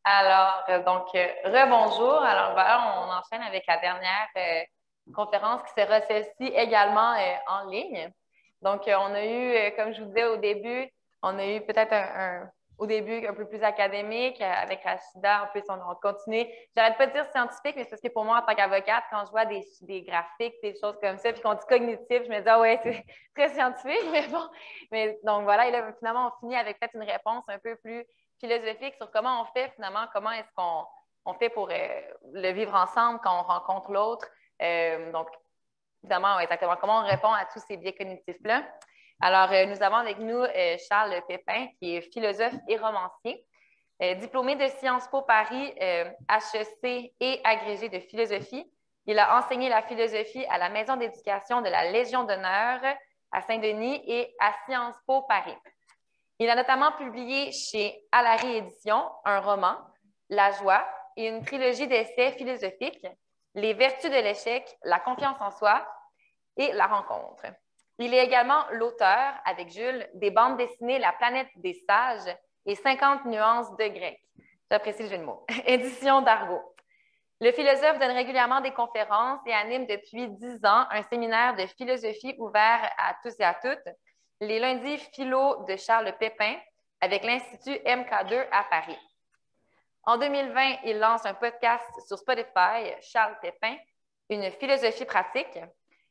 Rebonjour. Alors, voilà, on enchaîne avec la dernière conférence qui sera celle-ci également en ligne. On a eu, comme je vous disais au début, on a eu peut-être au début un peu plus académique avec Rachida. En plus, on a continué. J'arrête pas de dire scientifique, mais c'est parce que pour moi, en tant qu'avocate, quand je vois des graphiques, des choses comme ça, puis qu'on dit cognitif, je me dis, ah ouais, c'est très scientifique, mais bon. Mais donc voilà, et là, finalement, on finit avec peut-être une réponse un peu plus philosophique sur comment on fait finalement, comment est-ce qu'on fait pour le vivre ensemble quand on rencontre l'autre. Donc, évidemment, exactement, comment on répond à tous ces biais cognitifs-là. Alors, nous avons avec nous Charles Pépin, qui est philosophe et romancier, diplômé de Sciences Po Paris, HEC et agrégé de philosophie. Il a enseigné la philosophie à la Maison d'éducation de la Légion d'honneur à Saint-Denis et à Sciences Po Paris. Il a notamment publié chez Alary Éditions un roman, La joie, et une trilogie d'essais philosophiques, Les vertus de l'échec, La confiance en soi et La rencontre. Il est également l'auteur, avec Jules, des bandes dessinées La planète des sages et 50 nuances de grec. J'apprécie le jeu de mots. Édition d'Argot. Le philosophe donne régulièrement des conférences et anime depuis 10 ans un séminaire de philosophie ouvert à tous et à toutes, les lundis philo de Charles Pépin avec l'Institut MK2 à Paris. En 2020, il lance un podcast sur Spotify, Charles Pépin, une philosophie pratique.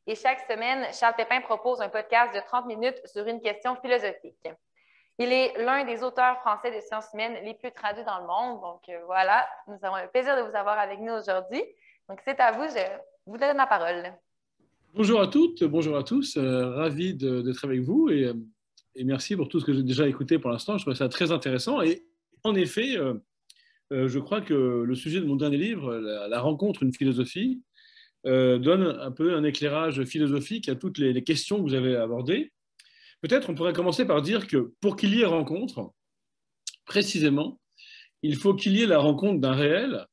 Et chaque semaine, Charles Pépin propose un podcast de 30 minutes sur une question philosophique. Il est l'un des auteurs français de sciences humaines les plus traduits dans le monde. Donc voilà, nous avons le plaisir de vous avoir avec nous aujourd'hui. Donc c'est à vous, je vous donne la parole. Bonjour à toutes, bonjour à tous, ravi d'être avec vous et merci pour tout ce que j'ai déjà écouté pour l'instant. Je trouve ça très intéressant et en effet, je crois que le sujet de mon dernier livre, La rencontre, une philosophie, donne un peu un éclairage philosophique à toutes les questions que vous avez abordées. Peut-être on pourrait commencer par dire que pour qu'il y ait rencontre, précisément, il faut qu'il y ait la rencontre d'un réel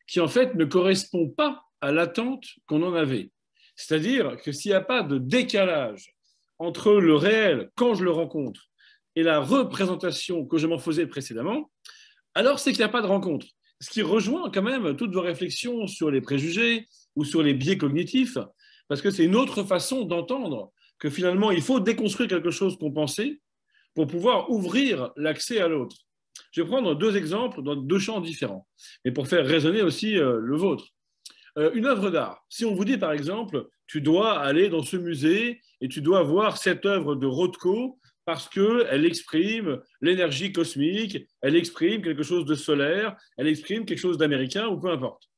qui en fait ne correspond pas à l'attente qu'on en avait. C'est-à-dire que s'il n'y a pas de décalage entre le réel quand je le rencontre et la représentation que je m'en faisais précédemment, alors c'est qu'il n'y a pas de rencontre. Ce qui rejoint quand même toutes vos réflexions sur les préjugés ou sur les biais cognitifs, parce que c'est une autre façon d'entendre que finalement il faut déconstruire quelque chose qu'on pensait pour pouvoir ouvrir l'accès à l'autre. Je vais prendre deux exemples dans deux champs différents, mais pour faire résonner aussi le vôtre. Une œuvre d'art. Si on vous dit par exemple, tu dois aller dans ce musée et tu dois voir cette œuvre de Rothko parce qu'elle exprime l'énergie cosmique, elle exprime quelque chose de solaire, elle exprime quelque chose d'américain ou peu importe.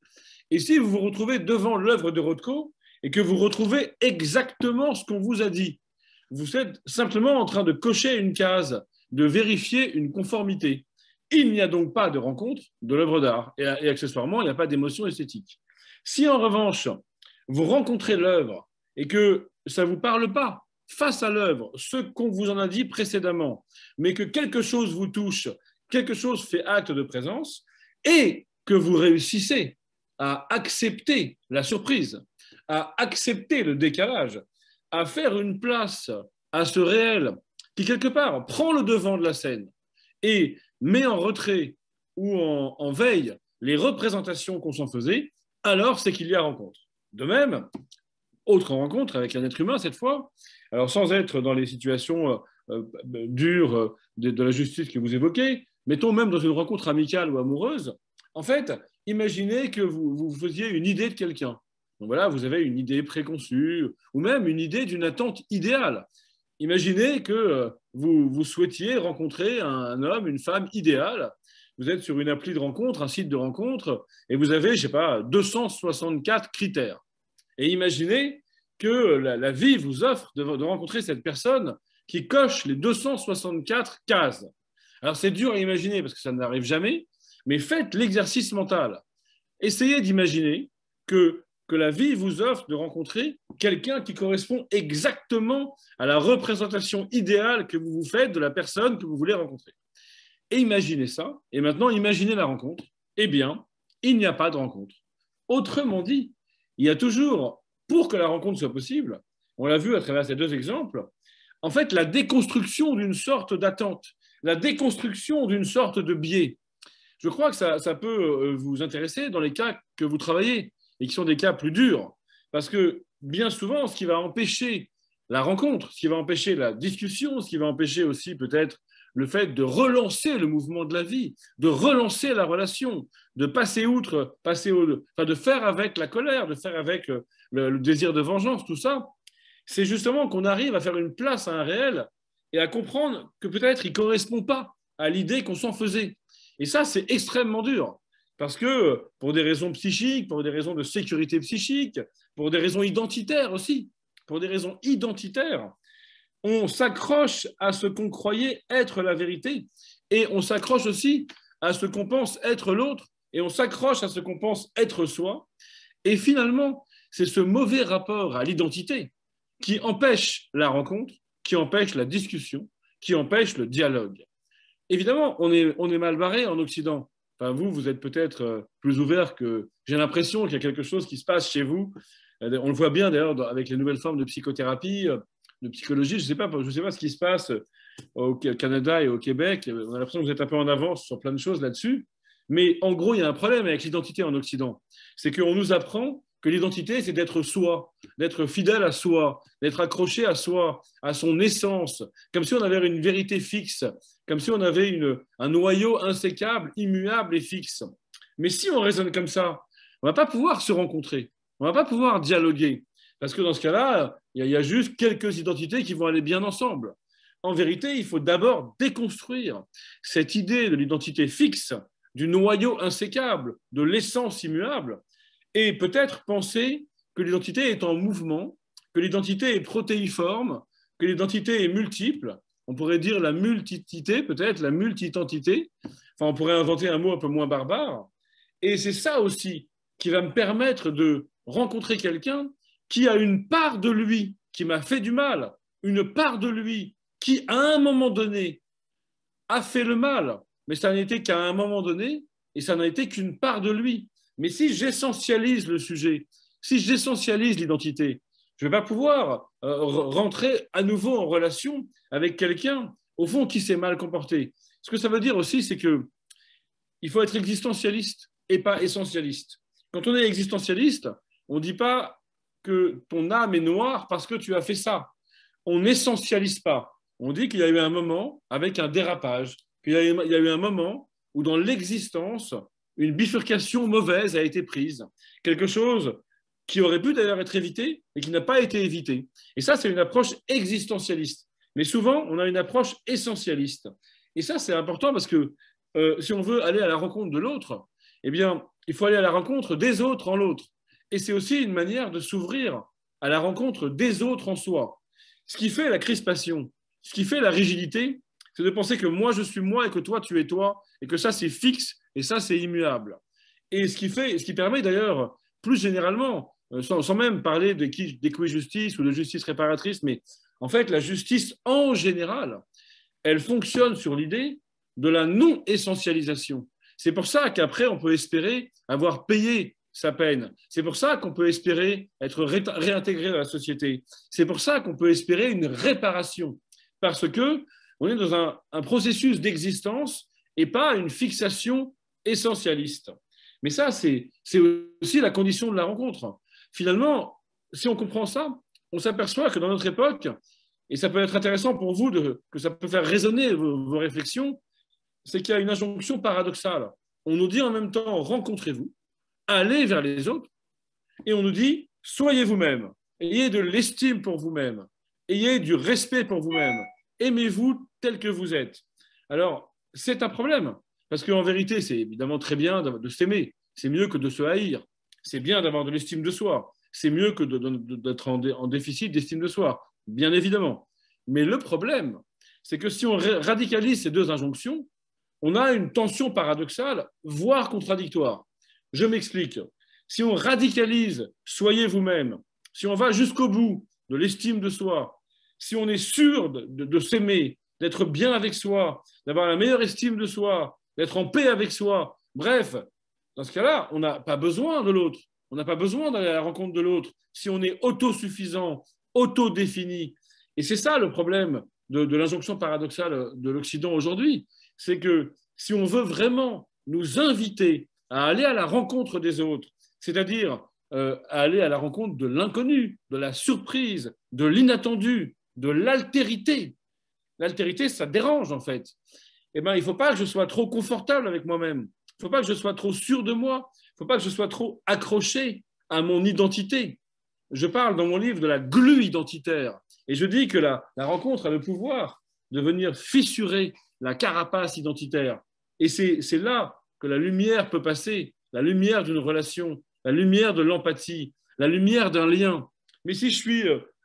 Et si vous vous retrouvez devant l'œuvre de Rothko et que vous retrouvez exactement ce qu'on vous a dit, vous êtes simplement en train de cocher une case, de vérifier une conformité. Il n'y a donc pas de rencontre de l'œuvre d'art et accessoirement, il n'y a pas d'émotion esthétique. Si en revanche, vous rencontrez l'œuvre et que ça ne vous parle pas face à l'œuvre, ce qu'on vous en a dit précédemment, mais que quelque chose vous touche, quelque chose fait acte de présence, et que vous réussissez à accepter la surprise, à accepter le décalage, à faire une place à ce réel qui, quelque part, prend le devant de la scène et met en retrait ou en veille les représentations qu'on s'en faisait, alors c'est qu'il y a rencontre. De même, autre rencontre avec un être humain cette fois, alors sans être dans les situations dures de la justice que vous évoquez, mettons même dans une rencontre amicale ou amoureuse, en fait, imaginez que vous faisiez une idée de quelqu'un. Donc voilà, vous avez une idée préconçue ou même une idée d'une attente idéale. Imaginez que vous souhaitiez rencontrer un homme, une femme idéale. Vous êtes sur une appli de rencontre, un site de rencontre, et vous avez, je sais pas, 264 critères. Et imaginez que la vie vous offre de rencontrer cette personne qui coche les 264 cases. Alors c'est dur à imaginer parce que ça n'arrive jamais, mais faites l'exercice mental. Essayez d'imaginer que la vie vous offre de rencontrer quelqu'un qui correspond exactement à la représentation idéale que vous vous faites de la personne que vous voulez rencontrer. Et imaginez ça, et maintenant imaginez la rencontre. Eh bien, il n'y a pas de rencontre. Autrement dit, il y a toujours, pour que la rencontre soit possible, on l'a vu à travers ces deux exemples, en fait, la déconstruction d'une sorte d'attente, la déconstruction d'une sorte de biais. je crois que ça peut vous intéresser dans les cas que vous travaillez et qui sont des cas plus durs. Parce que bien souvent, ce qui va empêcher la rencontre, ce qui va empêcher la discussion, ce qui va empêcher aussi peut-être le fait de relancer le mouvement de la vie, de relancer la relation, de passer outre, de faire avec la colère, de faire avec le désir de vengeance, tout ça, c'est justement qu'on arrive à faire une place à un réel et à comprendre que peut-être il ne correspond pas à l'idée qu'on s'en faisait. Et ça, c'est extrêmement dur. Parce que pour des raisons psychiques, pour des raisons de sécurité psychique, pour des raisons identitaires aussi, pour des raisons identitaires, on s'accroche à ce qu'on croyait être la vérité et on s'accroche aussi à ce qu'on pense être l'autre et on s'accroche à ce qu'on pense être soi. Et finalement, c'est ce mauvais rapport à l'identité qui empêche la rencontre, qui empêche la discussion, qui empêche le dialogue. Évidemment, on est mal barré en Occident. Enfin, vous êtes peut-être plus ouvert que... J'ai l'impression qu'il y a quelque chose qui se passe chez vous. On le voit bien d'ailleurs avec les nouvelles formes de psychothérapie, de psychologie. Je ne sais pas ce qui se passe au Canada et au Québec. On a l'impression que vous êtes un peu en avance sur plein de choses là-dessus. Mais en gros, il y a un problème avec l'identité en Occident. C'est qu'on nous apprend que l'identité, c'est d'être soi, d'être fidèle à soi, d'être accroché à soi, à son essence, comme si on avait une vérité fixe, comme si on avait un noyau insécable, immuable et fixe. Mais si on raisonne comme ça, on ne va pas pouvoir se rencontrer, on ne va pas pouvoir dialoguer, parce que dans ce cas-là, il y a juste quelques identités qui vont aller bien ensemble. En vérité, il faut d'abord déconstruire cette idée de l'identité fixe, du noyau insécable, de l'essence immuable, et peut-être penser que l'identité est en mouvement, que l'identité est protéiforme, que l'identité est multiple. On pourrait dire la multitité, peut-être la multitentité. Enfin, on pourrait inventer un mot un peu moins barbare. Et c'est ça aussi qui va me permettre de rencontrer quelqu'un qui a une part de lui qui m'a fait du mal, une part de lui qui, à un moment donné, a fait le mal. Mais ça n'a été qu'à un moment donné, et ça n'a été qu'une part de lui. Mais si j'essentialise le sujet, si j'essentialise l'identité, je ne vais pas pouvoir rentrer à nouveau en relation avec quelqu'un, au fond, qui s'est mal comporté. Ce que ça veut dire aussi, c'est qu'il faut être existentialiste et pas essentialiste. Quand on est existentialiste, on ne dit pas que ton âme est noire parce que tu as fait ça. On n'essentialise pas. On dit qu'il y a eu un moment avec un dérapage, qu'il y a eu un moment où dans l'existence, une bifurcation mauvaise a été prise. Quelque chose qui aurait pu d'ailleurs être évité et qui n'a pas été évité. Et ça, c'est une approche existentialiste. Mais souvent, on a une approche essentialiste. Et ça, c'est important parce que si on veut aller à la rencontre de l'autre, eh bien, il faut aller à la rencontre des autres en l'autre. Et c'est aussi une manière de s'ouvrir à la rencontre des autres en soi. Ce qui fait la crispation, ce qui fait la rigidité, c'est de penser que moi, je suis moi et que toi, tu es toi, et que ça, c'est fixe et ça, c'est immuable. Et ce qui permet d'ailleurs, plus généralement, sans même parler d'équijustice ou de justice réparatrice, mais en fait, la justice en général, elle fonctionne sur l'idée de la non-essentialisation. C'est pour ça qu'après, on peut espérer avoir payé sa peine. C'est pour ça qu'on peut espérer être réintégré dans la société. C'est pour ça qu'on peut espérer une réparation. Parce qu'on est dans un processus d'existence et pas une fixation essentialiste. Mais ça, c'est aussi la condition de la rencontre. Finalement, si on comprend ça, on s'aperçoit que dans notre époque, et ça peut être intéressant pour vous, que ça peut faire résonner vos réflexions, c'est qu'il y a une injonction paradoxale. On nous dit en même temps, rencontrez-vous, allez vers les autres, et on nous dit, soyez vous-même, ayez de l'estime pour vous-même, ayez du respect pour vous-même, aimez-vous tel que vous êtes. Alors, c'est un problème, parce qu'en vérité, c'est évidemment très bien de s'aimer, c'est mieux que de se haïr, c'est bien d'avoir de l'estime de soi, c'est mieux que d'être en déficit d'estime de soi, bien évidemment. Mais le problème, c'est que si on radicalise ces deux injonctions, on a une tension paradoxale, voire contradictoire. Je m'explique. Si on radicalise « soyez vous-même », si on va jusqu'au bout de l'estime de soi, si on est sûr de s'aimer, d'être bien avec soi, d'avoir la meilleure estime de soi, d'être en paix avec soi, bref, dans ce cas-là, on n'a pas besoin de l'autre. On n'a pas besoin d'aller à la rencontre de l'autre si on est autosuffisant, autodéfini. Et c'est ça le problème de l'injonction paradoxale de l'Occident aujourd'hui. C'est que si on veut vraiment nous inviter à aller à la rencontre des autres, c'est-à-dire à aller à la rencontre de l'inconnu, de la surprise, de l'inattendu, de l'altérité. L'altérité, ça dérange en fait. Eh ben, il ne faut pas que je sois trop confortable avec moi-même. Il ne faut pas que je sois trop sûr de moi. Il ne faut pas que je sois trop accroché à mon identité. Je parle dans mon livre de la glu identitaire. Et je dis que la rencontre a le pouvoir de venir fissurer la carapace identitaire. Et c'est là que la lumière peut passer, la lumière d'une relation, la lumière de l'empathie, la lumière d'un lien. Mais si je suis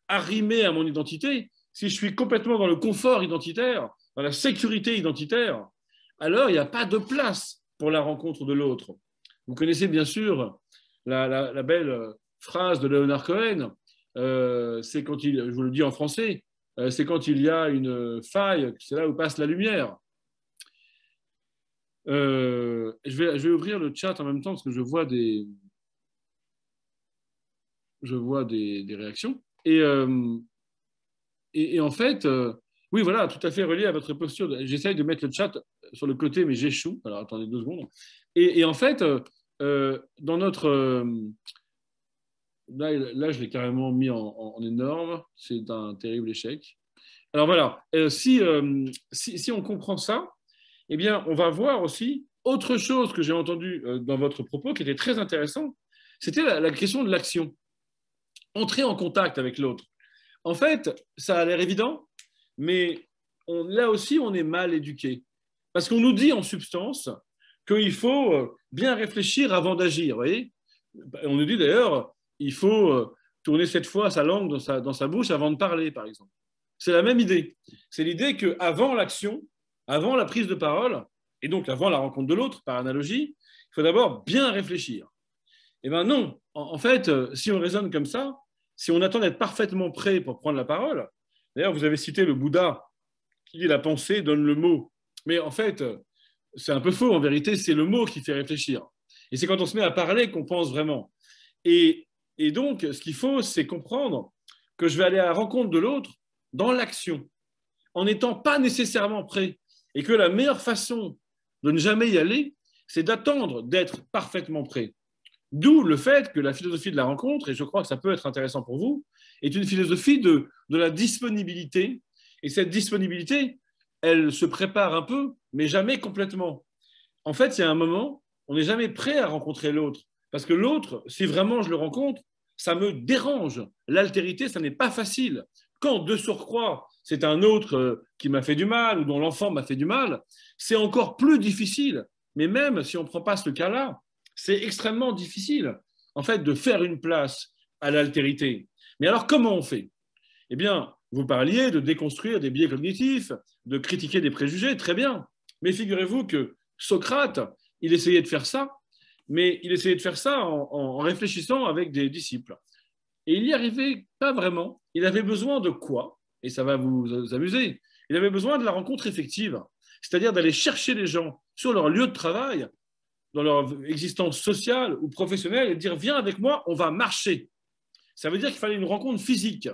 arrimé à mon identité, si je suis complètement dans le confort identitaire, dans la sécurité identitaire, alors il n'y a pas de place pour la rencontre de l'autre. Vous connaissez bien sûr la belle phrase de Leonard Cohen, c'est quand il, je vous le dis en français, c'est quand il y a une faille, c'est là où passe la lumière. Je vais ouvrir le chat en même temps parce que je vois des réactions. Et en fait, oui, voilà, tout à fait relié à votre posture. J'essaye de mettre le chat sur le côté, mais j'échoue. Alors, attendez 2 secondes. Et en fait, dans notre... là, je l'ai carrément mis en énorme. C'est un terrible échec. Alors, voilà. Si on comprend ça, eh bien, on va voir aussi autre chose que j'ai entendu dans votre propos qui était très intéressant. C'était la question de l'action. Entrer en contact avec l'autre. En fait, ça a l'air évident, mais là aussi, on est mal éduqué. Parce qu'on nous dit en substance qu'il faut bien réfléchir avant d'agir. Vous voyez, on nous dit d'ailleurs, il faut tourner 7 fois sa langue dans sa bouche avant de parler, par exemple. C'est la même idée. C'est l'idée qu'avant l'action, avant la prise de parole, et donc avant la rencontre de l'autre, par analogie, il faut d'abord bien réfléchir. Eh bien non, en fait, si on raisonne comme ça, si on attend d'être parfaitement prêt pour prendre la parole, d'ailleurs, vous avez cité le Bouddha qui dit la pensée donne le mot. Mais en fait, c'est un peu faux. En vérité, c'est le mot qui fait réfléchir. Et c'est quand on se met à parler qu'on pense vraiment. Et donc, ce qu'il faut, c'est comprendre que je vais aller à la rencontre de l'autre dans l'action, en n'étant pas nécessairement prêt. Et que la meilleure façon de ne jamais y aller, c'est d'attendre d'être parfaitement prêt. D'où le fait que la philosophie de la rencontre, et je crois que ça peut être intéressant pour vous, est une philosophie de la disponibilité. Et cette disponibilité, elle se prépare un peu, mais jamais complètement. En fait, il y a un moment, on n'est jamais prêt à rencontrer l'autre. Parce que l'autre, si vraiment je le rencontre, ça me dérange. L'altérité, ça n'est pas facile. Quand, de surcroît, c'est un autre qui m'a fait du mal ou dont l'enfant m'a fait du mal, c'est encore plus difficile. Mais même si on ne prend pas ce cas-là, c'est extrêmement difficile, en fait, de faire une place à l'altérité. Mais alors, comment on fait? Eh bien, vous parliez de déconstruire des biais cognitifs, de critiquer des préjugés, très bien. Mais figurez-vous que Socrate, il essayait de faire ça, mais il essayait de faire ça en réfléchissant avec des disciples. Et il n'y arrivait pas vraiment. Il avait besoin de quoi? Et ça va vous amuser. Il avait besoin de la rencontre effective, c'est-à-dire d'aller chercher les gens sur leur lieu de travail, dans leur existence sociale ou professionnelle, et dire viens avec moi, on va marcher. Ça veut dire qu'il fallait une rencontre physique.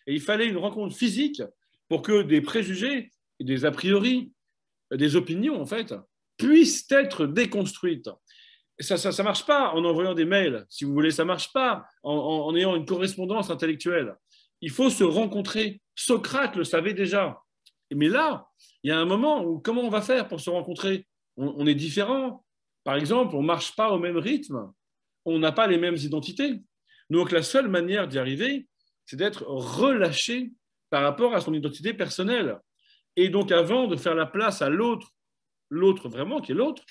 Et il fallait une rencontre physique pour que des préjugés, des a priori, des opinions, en fait, puissent être déconstruites. Et ça ne marche pas en envoyant des mails, si vous voulez, ça ne marche pas en ayant une correspondance intellectuelle. Il faut se rencontrer. Socrate le savait déjà. Mais là, il y a un moment où comment on va faire pour se rencontrer? On est différents. Par exemple, on ne marche pas au même rythme, on n'a pas les mêmes identités. Donc la seule manière d'y arriver, c'est d'être relâché par rapport à son identité personnelle. Et donc avant de faire la place à l'autre, l'autre vraiment qui est l'autre,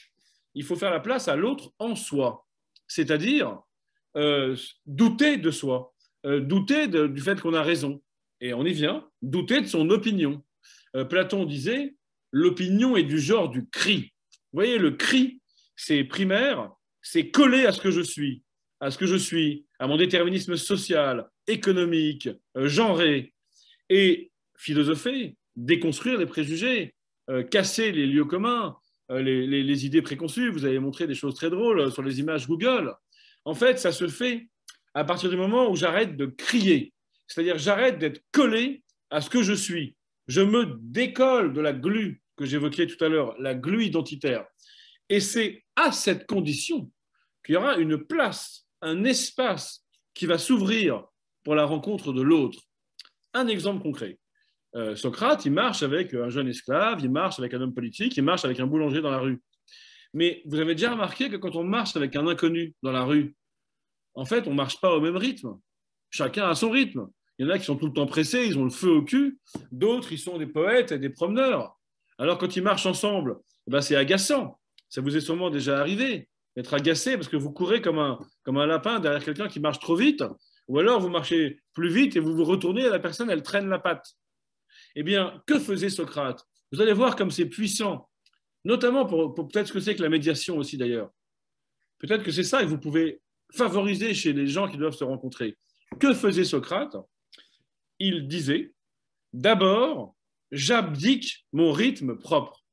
il faut faire la place à l'autre en soi. C'est-à-dire douter de soi, douter du fait qu'on a raison. Et on y vient, douter de son opinion. Platon disait, l'opinion est du genre du cri. Vous voyez, le cri, c'est primaire, c'est collé à ce que je suis, à mon déterminisme social, économique, genré, et philosopher, déconstruire les préjugés, casser les lieux communs, les idées préconçues. Vous avez montré des choses très drôles sur les images Google. En fait, ça se fait à partir du moment où j'arrête de crier, c'est-à-dire j'arrête d'être collé à ce que je suis. Je me décolle de la glu que j'évoquais tout à l'heure, la glu identitaire. Et c'est à cette condition qu'il y aura une place, un espace qui va s'ouvrir pour la rencontre de l'autre. Un exemple concret. Socrate, il marche avec un jeune esclave, il marche avec un homme politique, il marche avec un boulanger dans la rue. Mais vous avez déjà remarqué que quand on marche avec un inconnu dans la rue, en fait, on ne marche pas au même rythme. Chacun a son rythme. Il y en a qui sont tout le temps pressés, ils ont le feu au cul. D'autres, ils sont des poètes et des promeneurs. Alors, quand ils marchent ensemble, ben, c'est agaçant. Ça vous est sûrement déjà arrivé d'être agacé parce que vous courez comme un lapin derrière quelqu'un qui marche trop vite. Ou alors, vous marchez plus vite et vous vous retournez et la personne, elle traîne la patte. Eh bien, que faisait Socrate? Vous allez voir comme c'est puissant, notamment pour peut-être ce que c'est que la médiation aussi d'ailleurs. Peut-être que c'est ça que vous pouvez favoriser chez les gens qui doivent se rencontrer. Que faisait Socrate? Il disait, d'abord, j'abdique mon rythme propre.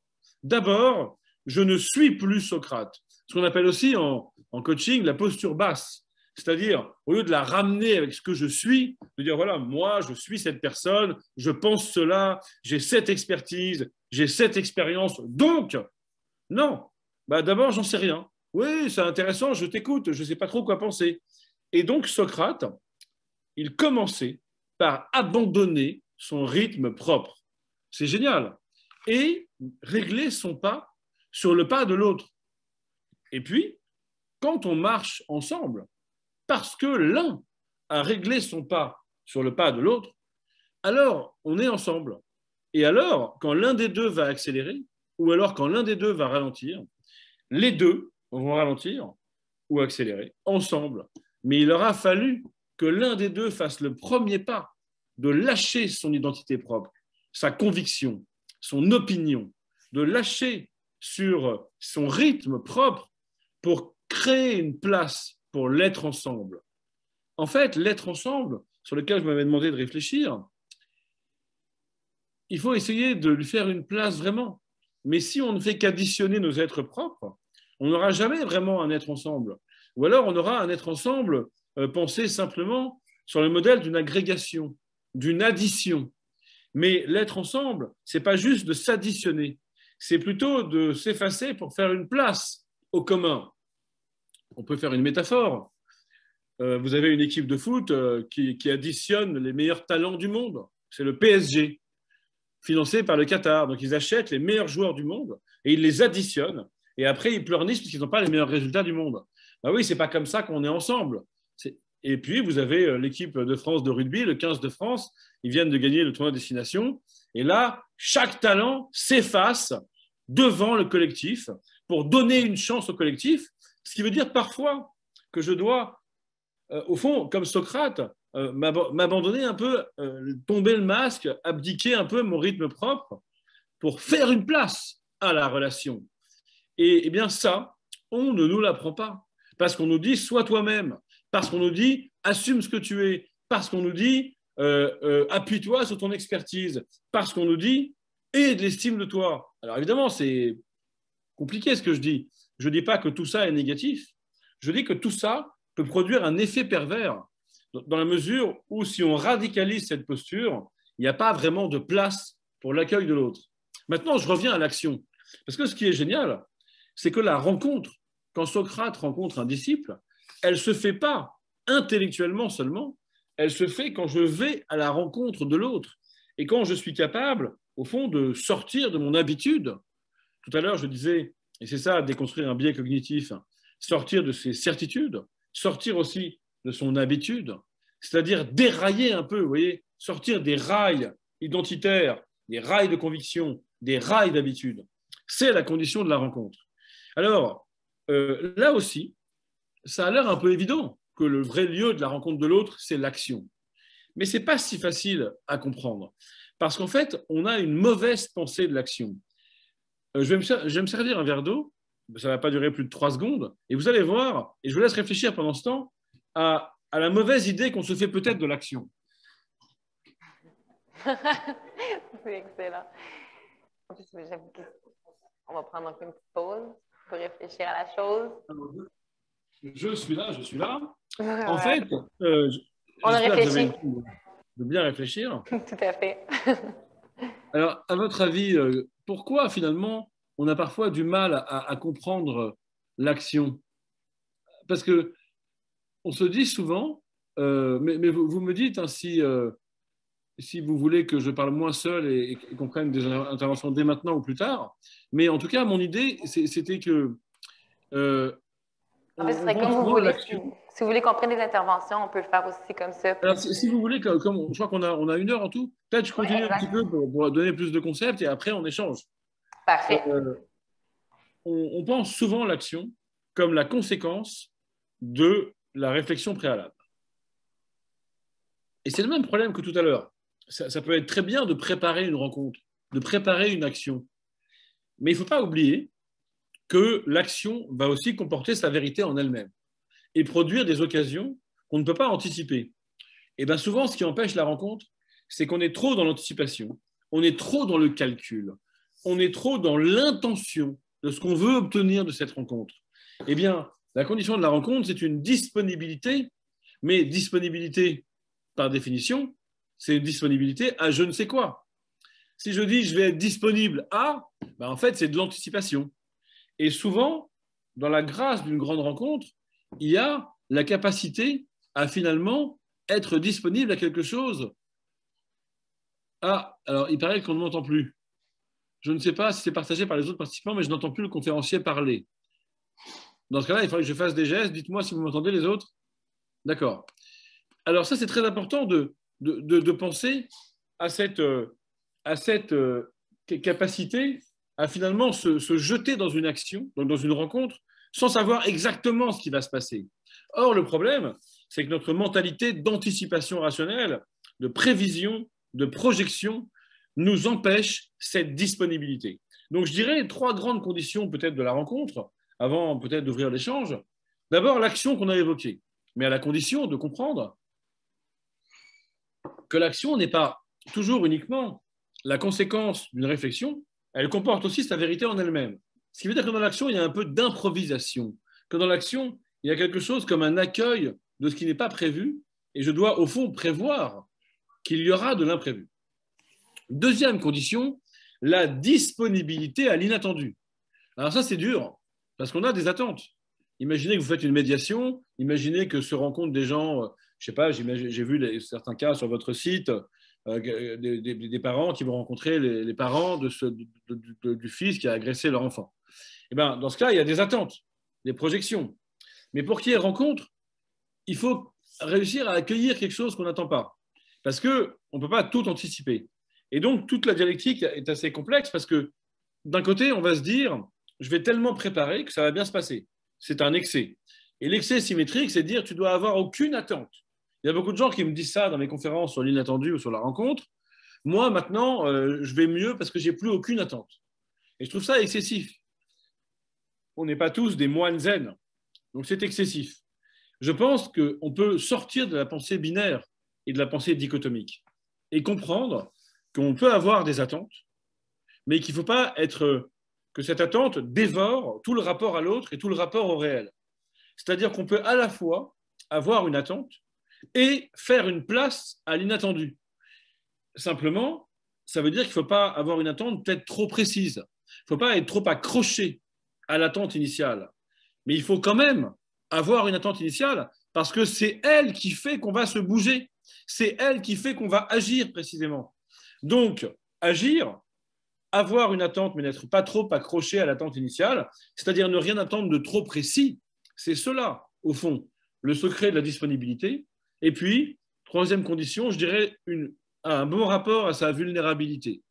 D'abord, je ne suis plus Socrate. Ce qu'on appelle aussi en coaching la posture basse. C'est-à-dire, au lieu de la ramener avec ce que je suis, de dire, voilà, moi, je suis cette personne, je pense cela, j'ai cette expertise, j'ai cette expérience, donc, non, bah, d'abord, j'en sais rien. Oui, c'est intéressant, je t'écoute, je ne sais pas trop quoi penser. Et donc, Socrate, il commençait par abandonner son rythme propre. C'est génial. Et régler son pas sur le pas de l'autre. Et puis, quand on marche ensemble, parce que l'un a réglé son pas sur le pas de l'autre, alors on est ensemble. Et alors, quand l'un des deux va accélérer, ou alors quand l'un des deux va ralentir, les deux vont ralentir ou accélérer ensemble. Mais il aura fallu que l'un des deux fasse le premier pas de lâcher son identité propre, sa conviction, son opinion, de lâcher sur son rythme propre pour créer une place pour l'être ensemble. En fait, l'être ensemble, sur lequel je m'avais demandé de réfléchir, il faut essayer de lui faire une place vraiment. Mais si on ne fait qu'additionner nos êtres propres, on n'aura jamais vraiment un être ensemble. Ou alors on aura un être ensemble pensé simplement sur le modèle d'une agrégation, d'une addition. Mais l'être ensemble, ce n'est pas juste de s'additionner, c'est plutôt de s'effacer pour faire une place au commun. On peut faire une métaphore. Vous avez une équipe de foot qui additionne les meilleurs talents du monde. C'est le PSG, financé par le Qatar. Donc ils achètent les meilleurs joueurs du monde et ils les additionnent. Et après, ils pleurnichent parce qu'ils n'ont pas les meilleurs résultats du monde. Ben oui, c'est pas comme ça qu'on est ensemble. Et puis, vous avez l'équipe de France de rugby, le 15 de France. Ils viennent de gagner le tournoi Destination. Et là, chaque talent s'efface devant le collectif pour donner une chance au collectif. Ce qui veut dire parfois que je dois, au fond, comme Socrate, m'abandonner un peu, tomber le masque, abdiquer un peu mon rythme propre pour faire une place à la relation. Et bien ça, on ne nous l'apprend pas. Parce qu'on nous dit, sois toi-même. Parce qu'on nous dit, assume ce que tu es. Parce qu'on nous dit, appuie-toi sur ton expertise. Parce qu'on nous dit, aie de l'estime de toi. Alors évidemment, c'est compliqué ce que je dis. Je ne dis pas que tout ça est négatif. Je dis que tout ça peut produire un effet pervers dans la mesure où si on radicalise cette posture, il n'y a pas vraiment de place pour l'accueil de l'autre. Maintenant, je reviens à l'action. Parce que ce qui est génial, c'est que la rencontre, quand Socrate rencontre un disciple, elle ne se fait pas intellectuellement seulement, elle se fait quand je vais à la rencontre de l'autre et quand je suis capable, au fond, de sortir de mon habitude. Tout à l'heure, je disais, et c'est ça, déconstruire un biais cognitif, sortir de ses certitudes, sortir aussi de son habitude, c'est-à-dire dérailler un peu, vous voyez, sortir des rails identitaires, des rails de conviction, des rails d'habitude. C'est la condition de la rencontre. Alors, là aussi, ça a l'air un peu évident que le vrai lieu de la rencontre de l'autre, c'est l'action. Mais ce n'est pas si facile à comprendre. Parce qu'en fait, on a une mauvaise pensée de l'action. Je vais me servir un verre d'eau, ça ne va pas durer plus de 3 secondes, et vous allez voir, et je vous laisse réfléchir pendant ce temps, à la mauvaise idée qu'on se fait peut-être de l'action. C'est excellent. En plus, on va prendre une petite pause pour réfléchir à la chose. Je suis là. Ouais. En fait, on a réfléchi. De bien réfléchir. Tout à fait. Alors, à votre avis, pourquoi finalement on a parfois du mal à comprendre l'action. Parce que on se dit souvent, mais vous me dites hein, si vous voulez que je parle moins seul et qu'on prenne des interventions dès maintenant ou plus tard. Mais en tout cas, mon idée, c'était que euh, En fait, ce on serait pense comme vous souvent à voulez. l'action. Si vous voulez qu'on prenne des interventions, on peut le faire aussi comme ça. Alors, si vous voulez, je crois qu'on a 1 heure en tout, peut-être je Oui, continue un petit exact. peu pour donner plus de concepts et après on échange. Parfait. Euh, on pense souvent l'action comme la conséquence de la réflexion préalable. Et c'est le même problème que tout à l'heure. Ça peut être très bien de préparer une rencontre, de préparer une action. Mais il ne faut pas oublier que l'action va aussi comporter sa vérité en elle-même et produire des occasions qu'on ne peut pas anticiper. Et bien souvent, ce qui empêche la rencontre, c'est qu'on est trop dans l'anticipation, on est trop dans le calcul, on est trop dans l'intention de ce qu'on veut obtenir de cette rencontre. Eh bien, la condition de la rencontre, c'est une disponibilité, mais disponibilité, par définition, c'est une disponibilité à je ne sais quoi. Si je dis je vais être disponible à, ben en fait, c'est de l'anticipation. Et souvent, dans la grâce d'une grande rencontre, il y a la capacité à finalement être disponible à quelque chose. Ah, alors il paraît qu'on ne m'entend plus. Je ne sais pas si c'est partagé par les autres participants, mais je n'entends plus le conférencier parler. Dans ce cas-là, il faudrait que je fasse des gestes. Dites-moi si vous m'entendez les autres. D'accord. Alors ça, c'est très important de penser à cette capacité à finalement se jeter dans une action, donc dans une rencontre, sans savoir exactement ce qui va se passer. Or, le problème, c'est que notre mentalité d'anticipation rationnelle, de prévision, de projection, nous empêche cette disponibilité. Donc, je dirais 3 grandes conditions peut-être de la rencontre, avant peut-être d'ouvrir l'échange. D'abord, l'action qu'on a évoquée, mais à la condition de comprendre que l'action n'est pas toujours uniquement la conséquence d'une réflexion, elle comporte aussi sa vérité en elle-même. Ce qui veut dire que dans l'action, il y a un peu d'improvisation, que dans l'action, il y a quelque chose comme un accueil de ce qui n'est pas prévu, et je dois au fond prévoir qu'il y aura de l'imprévu. Deuxième condition, la disponibilité à l'inattendu. Alors ça, c'est dur, parce qu'on a des attentes. Imaginez que vous faites une médiation, imaginez que se rencontrent des gens, je ne sais pas, j'ai vu certains cas sur votre site, des parents qui vont rencontrer les parents du fils qui a agressé leur enfant. Et ben, dans ce cas, il y a des attentes, des projections. Mais pour qu'il y ait rencontre, il faut réussir à accueillir quelque chose qu'on n'attend pas. Parce qu'on ne peut pas tout anticiper. Et donc, toute la dialectique est assez complexe parce que d'un côté, on va se dire, je vais tellement préparer que ça va bien se passer. C'est un excès. Et l'excès symétrique, c'est de dire, tu dois avoir aucune attente. Il y a beaucoup de gens qui me disent ça dans mes conférences sur l'inattendu ou sur la rencontre. Moi, maintenant, je vais mieux parce que j'ai plus aucune attente. Et je trouve ça excessif. On n'est pas tous des moines zen. Donc, c'est excessif. Je pense qu'on peut sortir de la pensée binaire et de la pensée dichotomique et comprendre qu'on peut avoir des attentes, mais qu'il ne faut pas que cette attente dévore tout le rapport à l'autre et tout le rapport au réel. C'est-à-dire qu'on peut à la fois avoir une attente et faire une place à l'inattendu. Simplement, ça veut dire qu'il ne faut pas avoir une attente peut-être trop précise. Il ne faut pas être trop accroché à l'attente initiale. Mais il faut quand même avoir une attente initiale parce que c'est elle qui fait qu'on va se bouger. C'est elle qui fait qu'on va agir précisément. Donc, agir, avoir une attente, mais n'être pas trop accroché à l'attente initiale, c'est-à-dire ne rien attendre de trop précis, c'est cela, au fond, le secret de la disponibilité. Et puis, troisième condition, je dirais un bon rapport à sa vulnérabilité.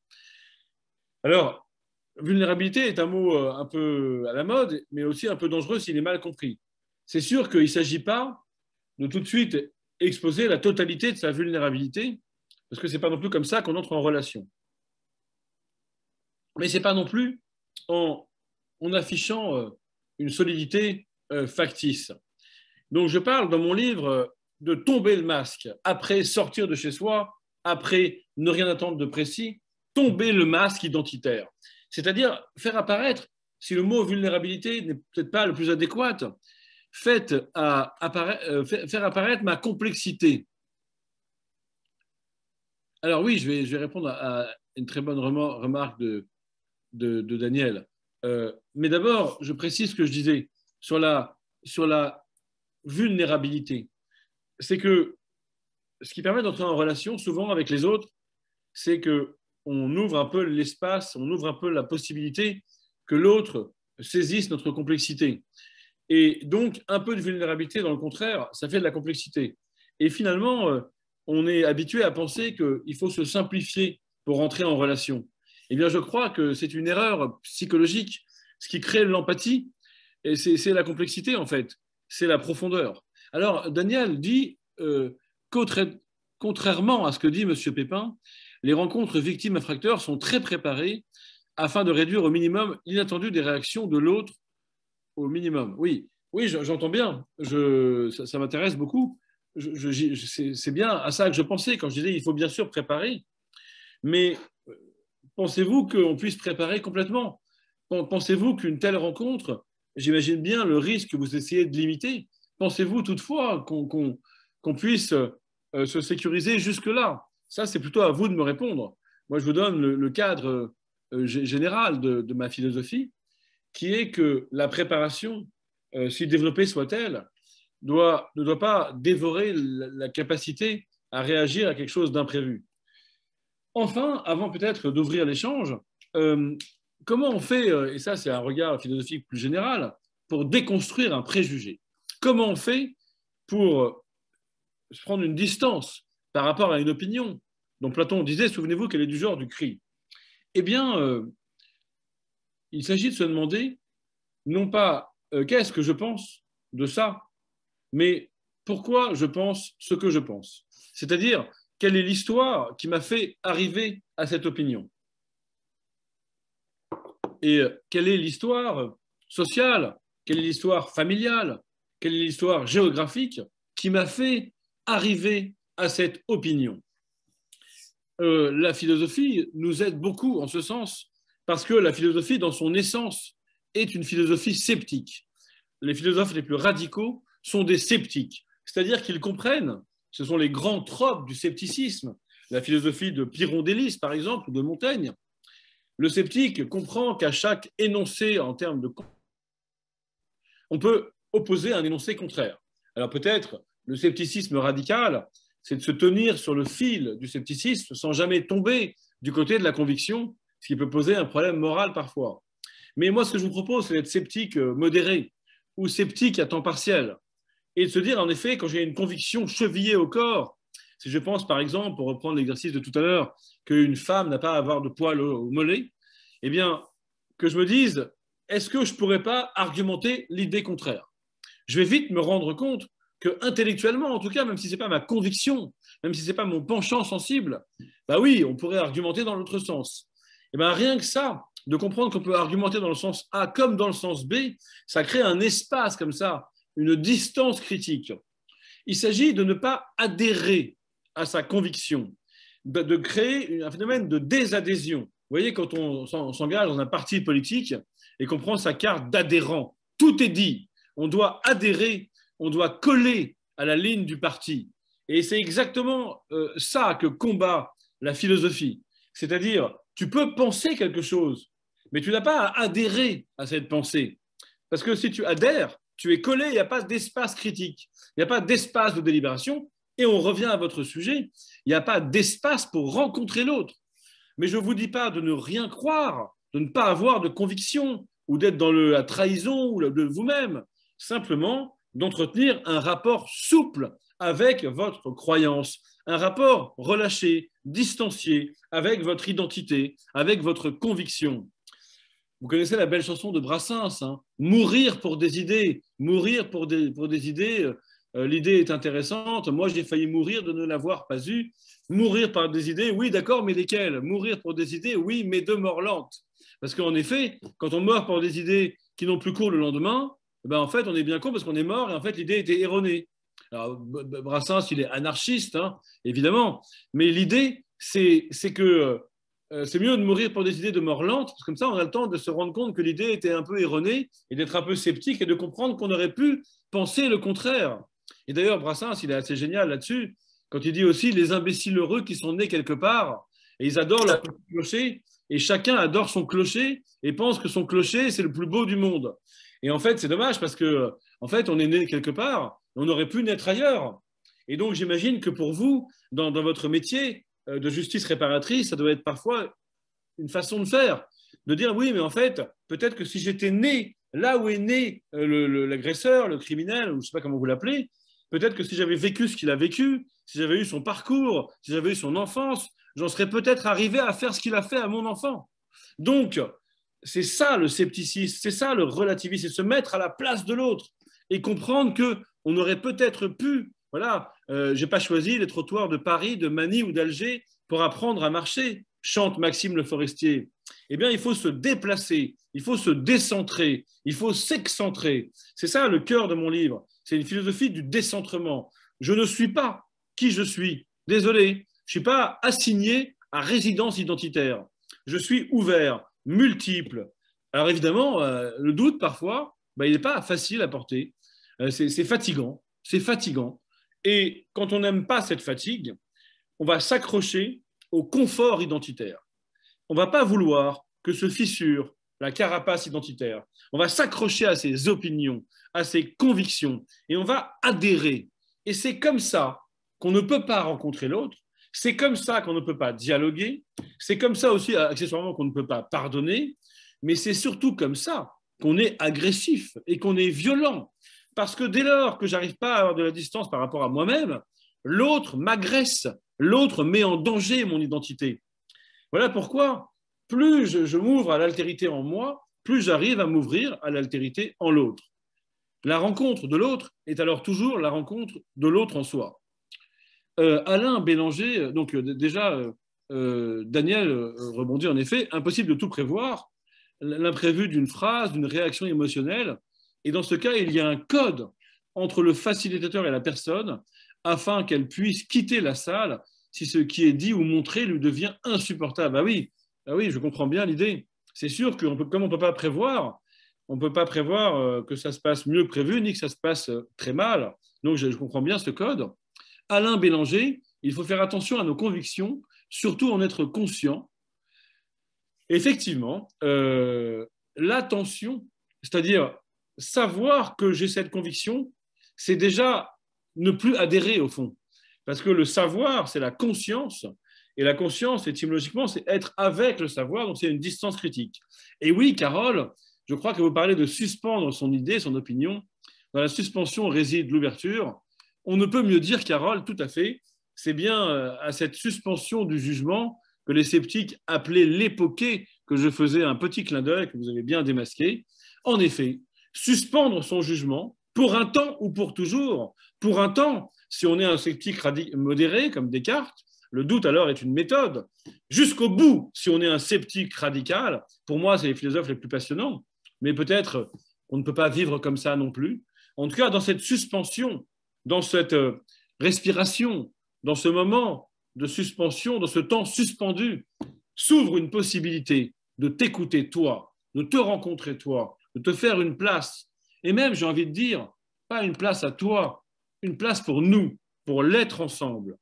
Alors, vulnérabilité est un mot un peu à la mode, mais aussi un peu dangereux s'il est mal compris. C'est sûr qu'il ne s'agit pas de tout de suite exposer la totalité de sa vulnérabilité, parce que ce n'est pas non plus comme ça qu'on entre en relation. Mais ce n'est pas non plus en affichant une solidité factice. Donc je parle dans mon livre de tomber le masque, après sortir de chez soi, après ne rien attendre de précis, tomber le masque identitaire. C'est-à-dire faire apparaître, si le mot vulnérabilité n'est peut-être pas le plus adéquat, faire apparaître ma complexité. Alors oui, je vais répondre à une très bonne remarque de Daniel. Mais d'abord, je précise ce que je disais sur la vulnérabilité. C'est que ce qui permet d'entrer en relation souvent avec les autres, c'est qu'on ouvre un peu l'espace, on ouvre un peu la possibilité que l'autre saisisse notre complexité. Et donc, un peu de vulnérabilité, dans le contraire, ça fait de la complexité. Et finalement, on est habitué à penser qu'il faut se simplifier pour entrer en relation. Eh bien, je crois que c'est une erreur psychologique. Ce qui crée l'empathie, et c'est la complexité, en fait. C'est la profondeur. Alors, Daniel dit, contrairement à ce que dit M. Pépin, les rencontres victimes-infracteurs sont très préparées afin de réduire au minimum l'inattendu des réactions de l'autre au minimum. Oui, oui, j'entends bien. Ça m'intéresse beaucoup. C'est bien à ça que je pensais quand je disais il faut bien sûr préparer. Mais pensez-vous qu'on puisse préparer complètement? Pensez-vous qu'une telle rencontre, j'imagine bien le risque que vous essayez de limiter. Pensez-vous toutefois qu'on puisse se sécuriser jusque-là? Ça, c'est plutôt à vous de me répondre. Moi, je vous donne le cadre général de ma philosophie, qui est que la préparation, si développée soit-elle, ne doit pas dévorer la capacité à réagir à quelque chose d'imprévu. Enfin, avant peut-être d'ouvrir l'échange, comment on fait, et ça c'est un regard philosophique plus général, pour déconstruire un préjugé? Comment on fait pour se prendre une distance par rapport à une opinion dont Platon disait, souvenez-vous qu'elle est du genre du cri? Eh bien, il s'agit de se demander, non pas qu'est-ce que je pense de ça, mais pourquoi je pense ce que je pense. C'est-à-dire, quelle est l'histoire qui m'a fait arriver à cette opinion? Et quelle est l'histoire sociale? Quelle est l'histoire familiale? Quelle est l'histoire géographique qui m'a fait arriver à cette opinion? La philosophie nous aide beaucoup en ce sens, parce que la philosophie, dans son essence, est une philosophie sceptique. Les philosophes les plus radicaux sont des sceptiques, c'est-à-dire qu'ils comprennent, ce sont les grands tropes du scepticisme, la philosophie de Pyrrhon-d'Hélice, par exemple, ou de Montaigne. Le sceptique comprend qu'à chaque énoncé en termes de... on peut opposer un énoncé contraire. Alors peut-être, le scepticisme radical, c'est de se tenir sur le fil du scepticisme sans jamais tomber du côté de la conviction, ce qui peut poser un problème moral parfois. Mais moi, ce que je vous propose, c'est d'être sceptique modéré ou sceptique à temps partiel et de se dire, en effet, quand j'ai une conviction chevillée au corps, si je pense, par exemple, pour reprendre l'exercice de tout à l'heure, qu'une femme n'a pas à avoir de poils au mollet, eh bien, que je me dise, est-ce que je ne pourrais pas argumenter l'idée contraire? Je vais vite me rendre compte que intellectuellement, en tout cas, même si ce n'est pas ma conviction, même si ce n'est pas mon penchant sensible, bah oui, on pourrait argumenter dans l'autre sens. Et bien, rien que ça, de comprendre qu'on peut argumenter dans le sens A comme dans le sens B, ça crée un espace comme ça, une distance critique. Il s'agit de ne pas adhérer à sa conviction, de créer un phénomène de désadhésion. Vous voyez, quand on s'engage dans un parti politique et qu'on prend sa carte d'adhérent, tout est dit. On doit adhérer, on doit coller à la ligne du parti. Et c'est exactement ça que combat la philosophie. C'est-à-dire, tu peux penser quelque chose, mais tu n'as pas à adhérer à cette pensée. Parce que si tu adhères, tu es collé, il n'y a pas d'espace critique, il n'y a pas d'espace de délibération. Et on revient à votre sujet, il n'y a pas d'espace pour rencontrer l'autre. Mais je ne vous dis pas de ne rien croire, de ne pas avoir de conviction, ou d'être dans la trahison ou de vous-même. Simplement d'entretenir un rapport souple avec votre croyance, un rapport relâché, distancié avec votre identité, avec votre conviction. Vous connaissez la belle chanson de Brassens, hein, mourir pour des idées, mourir pour des idées, l'idée est intéressante, moi j'ai failli mourir de ne l'avoir pas eue. Mourir par des idées, oui d'accord, mais lesquelles? Mourir pour des idées, oui, mais de mort lente. Parce qu'en effet, quand on meurt pour des idées qui n'ont plus cours le lendemain, ben en fait on est bien con parce qu'on est mort et en fait l'idée était erronée. Alors Brassens, il est anarchiste, hein, évidemment, mais l'idée c'est que c'est mieux de mourir pour des idées de mort lente, parce que comme ça, on a le temps de se rendre compte que l'idée était un peu erronée et d'être un peu sceptique et de comprendre qu'on aurait pu penser le contraire. Et d'ailleurs, Brassens, il est assez génial là-dessus, quand il dit aussi les imbéciles heureux qui sont nés quelque part, et ils adorent leur petit clocher, et chacun adore son clocher et pense que son clocher, c'est le plus beau du monde. Et en fait, c'est dommage parce que, en fait, on est né quelque part, on aurait pu naître ailleurs. Et donc, j'imagine que pour vous, dans votre métier de justice réparatrice, ça doit être parfois une façon de faire, de dire oui, mais en fait, peut-être que si j'étais né là où est né l'agresseur, le criminel, ou je ne sais pas comment vous l'appelez, peut-être que si j'avais vécu ce qu'il a vécu, si j'avais eu son parcours, si j'avais eu son enfance, j'en serais peut-être arrivé à faire ce qu'il a fait à mon enfant. Donc, c'est ça le scepticisme, c'est ça le relativisme, c'est se mettre à la place de l'autre et comprendre qu'on aurait peut-être pu, voilà, je n'ai pas choisi les trottoirs de Paris, de Manille ou d'Alger pour apprendre à marcher, chante Maxime Le Forestier. Eh bien, il faut se déplacer, il faut se décentrer, il faut s'excentrer. C'est ça le cœur de mon livre. C'est une philosophie du décentrement. Je ne suis pas qui je suis. Désolé, je ne suis pas assigné à résidence identitaire. Je suis ouvert, multiple. Alors évidemment, le doute parfois, il n'est pas facile à porter. C'est fatigant, c'est fatigant. Et quand on n'aime pas cette fatigue, on va s'accrocher au confort identitaire. On ne va pas vouloir que se fissure la carapace identitaire. On va s'accrocher à ses opinions, à ses convictions, et on va adhérer. Et c'est comme ça qu'on ne peut pas rencontrer l'autre, c'est comme ça qu'on ne peut pas dialoguer, c'est comme ça aussi, accessoirement, qu'on ne peut pas pardonner, mais c'est surtout comme ça qu'on est agressif et qu'on est violent. Parce que dès lors que je n'arrive pas à avoir de la distance par rapport à moi-même, l'autre m'agresse, l'autre met en danger mon identité. Voilà pourquoi, plus je m'ouvre à l'altérité en moi, plus j'arrive à m'ouvrir à l'altérité en l'autre. La rencontre de l'autre est alors toujours la rencontre de l'autre en soi. Alain Bélanger, donc déjà, Daniel rebondit en effet, impossible de tout prévoir, l'imprévu d'une phrase, d'une réaction émotionnelle, et dans ce cas, il y a un code entre le facilitateur et la personne afin qu'elle puisse quitter la salle si ce qui est dit ou montré lui devient insupportable. Ah oui, je comprends bien l'idée. C'est sûr que comme on ne peut pas prévoir, on ne peut pas prévoir que ça se passe mieux que prévu, ni que ça se passe très mal. Donc, je comprends bien ce code. Alain Bélanger, il faut faire attention à nos convictions, surtout en être conscient. Effectivement, l'attention, c'est-à-dire savoir que j'ai cette conviction, c'est déjà ne plus adhérer au fond. Parce que le savoir, c'est la conscience. Et la conscience, étymologiquement, c'est être avec le savoir, donc c'est une distance critique. Et oui, Carole, je crois que vous parlez de suspendre son idée, son opinion. Dans la suspension réside l'ouverture. On ne peut mieux dire, Carole, tout à fait. C'est bien à cette suspension du jugement que les sceptiques appelaient l'époquée, que je faisais un petit clin d'œil, que vous avez bien démasqué. En effet, suspendre son jugement pour un temps ou pour toujours. Pour un temps, si on est un sceptique modéré, comme Descartes, le doute alors est une méthode. Jusqu'au bout, si on est un sceptique radical, pour moi, c'est les philosophes les plus passionnants, mais peut-être on ne peut pas vivre comme ça non plus. En tout cas, dans cette suspension, dans cette respiration, dans ce moment de suspension, dans ce temps suspendu, s'ouvre une possibilité de t'écouter toi, de te rencontrer toi, de te faire une place. Et même, j'ai envie de dire, pas une place à toi, une place pour nous, pour l'être ensemble.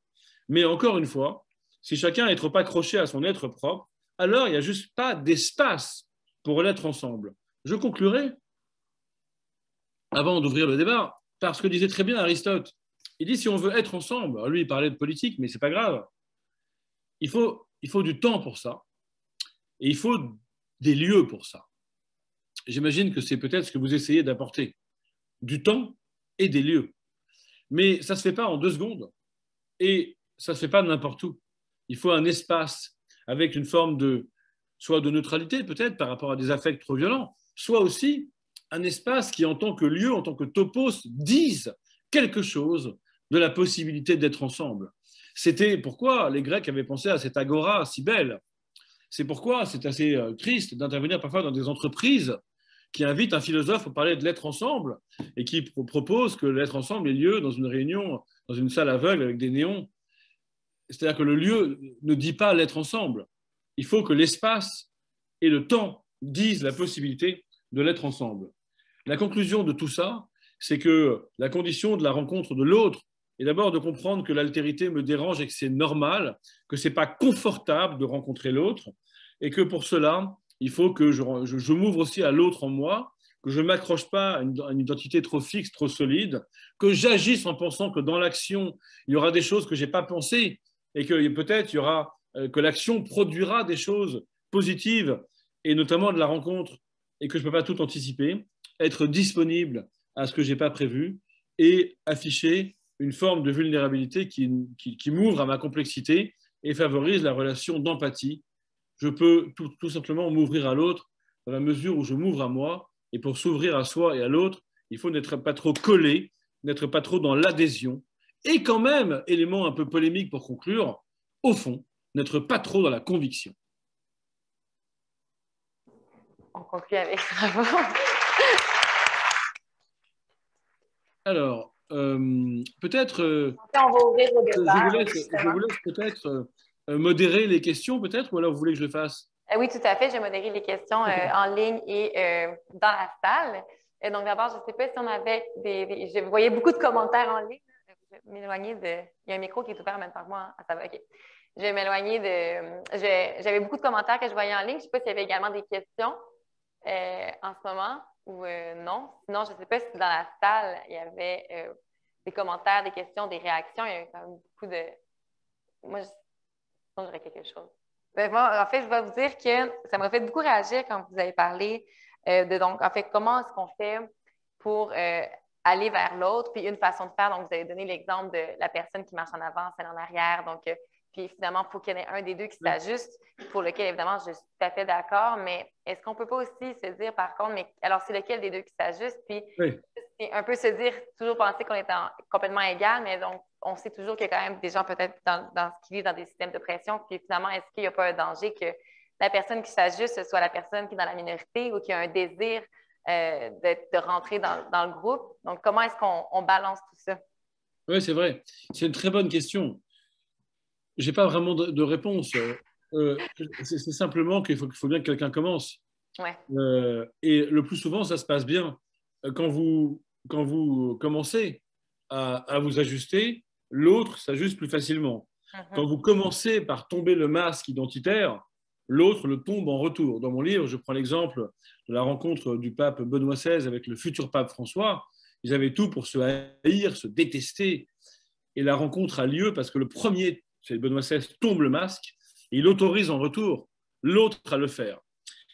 Mais encore une fois, si chacun est trop accroché à son être propre, alors il n'y a juste pas d'espace pour l'être ensemble. Je conclurai, avant d'ouvrir le débat, par ce que disait très bien Aristote. Il dit si on veut être ensemble, alors lui il parlait de politique, mais ce n'est pas grave, il faut du temps pour ça, et il faut des lieux pour ça. J'imagine que c'est peut-être ce que vous essayez d'apporter, du temps et des lieux. Mais ça ne se fait pas en 2 secondes, et ça ne se fait pas n'importe où. Il faut un espace avec une forme soit de neutralité peut-être par rapport à des affects trop violents, soit aussi un espace qui, en tant que lieu, en tant que topos, dise quelque chose de la possibilité d'être ensemble. C'était pourquoi les Grecs avaient pensé à cette agora si belle. C'est pourquoi c'est assez triste d'intervenir parfois dans des entreprises qui invitent un philosophe pour parler de l'être ensemble et qui propose que l'être ensemble ait lieu dans une réunion, dans une salle aveugle avec des néons. C'est-à-dire que le lieu ne dit pas l'être ensemble. Il faut que l'espace et le temps disent la possibilité de l'être ensemble. La conclusion de tout ça, c'est que la condition de la rencontre de l'autre est d'abord de comprendre que l'altérité me dérange et que c'est normal, que ce n'est pas confortable de rencontrer l'autre, et que pour cela, il faut que je m'ouvre aussi à l'autre en moi, que je ne m'accroche pas à une identité trop fixe, trop solide, que j'agisse en pensant que dans l'action, il y aura des choses que je n'ai pas pensées et que peut-être il y aura, que l'action produira des choses positives et notamment de la rencontre et que je ne peux pas tout anticiper, être disponible à ce que je n'ai pas prévu et afficher une forme de vulnérabilité qui m'ouvre à ma complexité et favorise la relation d'empathie. Je peux tout simplement m'ouvrir à l'autre dans la mesure où je m'ouvre à moi. Et pour s'ouvrir à soi et à l'autre, il faut n'être pas trop collé, n'être pas trop dans l'adhésion. Et quand même, élément un peu polémique pour conclure, au fond, n'être pas trop dans la conviction. On conclut avec ça. Alors, peut-être, On va ouvrir au débat. je vous laisse peut-être modérer les questions, peut-être, ou alors vous voulez que je le fasse? Oui, tout à fait. J'ai modéré les questions en ligne et dans la salle. Et donc, d'abord, je ne sais pas si on avait Je voyais beaucoup de commentaires en ligne. Je vais m'éloigner de... Il y a un micro qui est ouvert en même temps que moi. Ah, ça va, OK. Je vais m'éloigner de... J'avais beaucoup de commentaires que je voyais en ligne. Je ne sais pas s'il y avait également des questions en ce moment ou non. Sinon, je ne sais pas si dans la salle, il y avait des commentaires, des questions, des réactions. Il y a quand même beaucoup de... Moi, sinon, j'aurais quelque chose. Ben, moi, en fait, je vais vous dire que ça m'a fait beaucoup réagir quand vous avez parlé de, donc, en fait, comment est-ce qu'on fait pour aller vers l'autre. Puis une façon de faire, donc vous avez donné l'exemple de la personne qui marche en avant, celle en arrière. Donc, puis finalement, il faut qu'il y en ait un des deux qui s'ajuste, pour lequel, évidemment, je suis tout à fait d'accord. Mais est-ce qu'on ne peut pas aussi se dire, par contre, mais alors c'est lequel des deux qui s'ajuste? Puis Oui. c'est un peu se dire, toujours penser qu'on est complètement égal, mais donc on sait toujours qu'il y a quand même des gens peut-être qui vivent dans des systèmes de pression. Puis finalement, est-ce qu'il n'y a pas un danger que la personne qui s'ajuste, ce soit la personne qui est dans la minorité ou qui a un désir de rentrer dans le groupe? Donc, comment est-ce qu'on balance tout ça? Oui, c'est vrai. C'est une très bonne question. Je n'ai pas vraiment de réponse. C'est simplement qu'il faut bien que quelqu'un commence. Ouais. Et le plus souvent, ça se passe bien. Quand vous commencez à vous ajuster, l'autre s'ajuste plus facilement. Quand vous commencez par tomber le masque identitaire, l'autre le tombe en retour. Dans mon livre, je prends l'exemple de la rencontre du pape Benoît XVI avec le futur pape François. Ils avaient tout pour se haïr, se détester. Et la rencontre a lieu parce que le premier, c'est Benoît XVI, tombe le masque et il autorise en retour l'autre à le faire.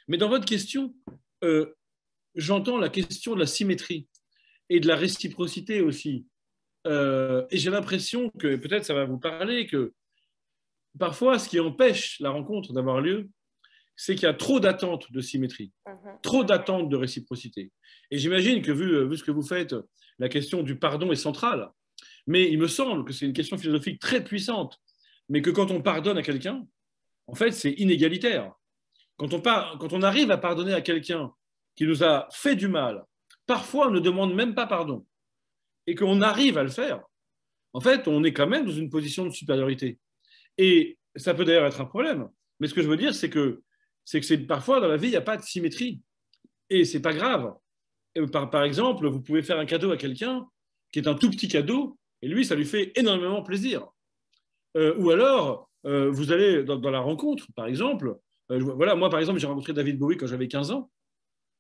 Mais dans votre question, j'entends la question de la symétrie et de la réciprocité aussi. Et j'ai l'impression que, peut-être ça va vous parler, que parfois, ce qui empêche la rencontre d'avoir lieu, c'est qu'il y a trop d'attentes de symétrie, trop d'attentes de réciprocité. Et j'imagine que, vu ce que vous faites, la question du pardon est centrale. Mais il me semble que c'est une question philosophique très puissante, mais que quand on pardonne à quelqu'un, en fait, c'est inégalitaire. Quand on arrive à pardonner à quelqu'un qui nous a fait du mal, parfois on ne demande même pas pardon, et qu'on arrive à le faire, en fait, on est quand même dans une position de supériorité. Et ça peut d'ailleurs être un problème. Mais ce que je veux dire, c'est que parfois dans la vie, il n'y a pas de symétrie. Et c'est pas grave. Par exemple, vous pouvez faire un cadeau à quelqu'un qui est un tout petit cadeau, et lui, ça lui fait énormément plaisir. Ou alors, vous allez dans la rencontre, par exemple. Voilà, moi, par exemple, j'ai rencontré David Bowie quand j'avais 15 ans.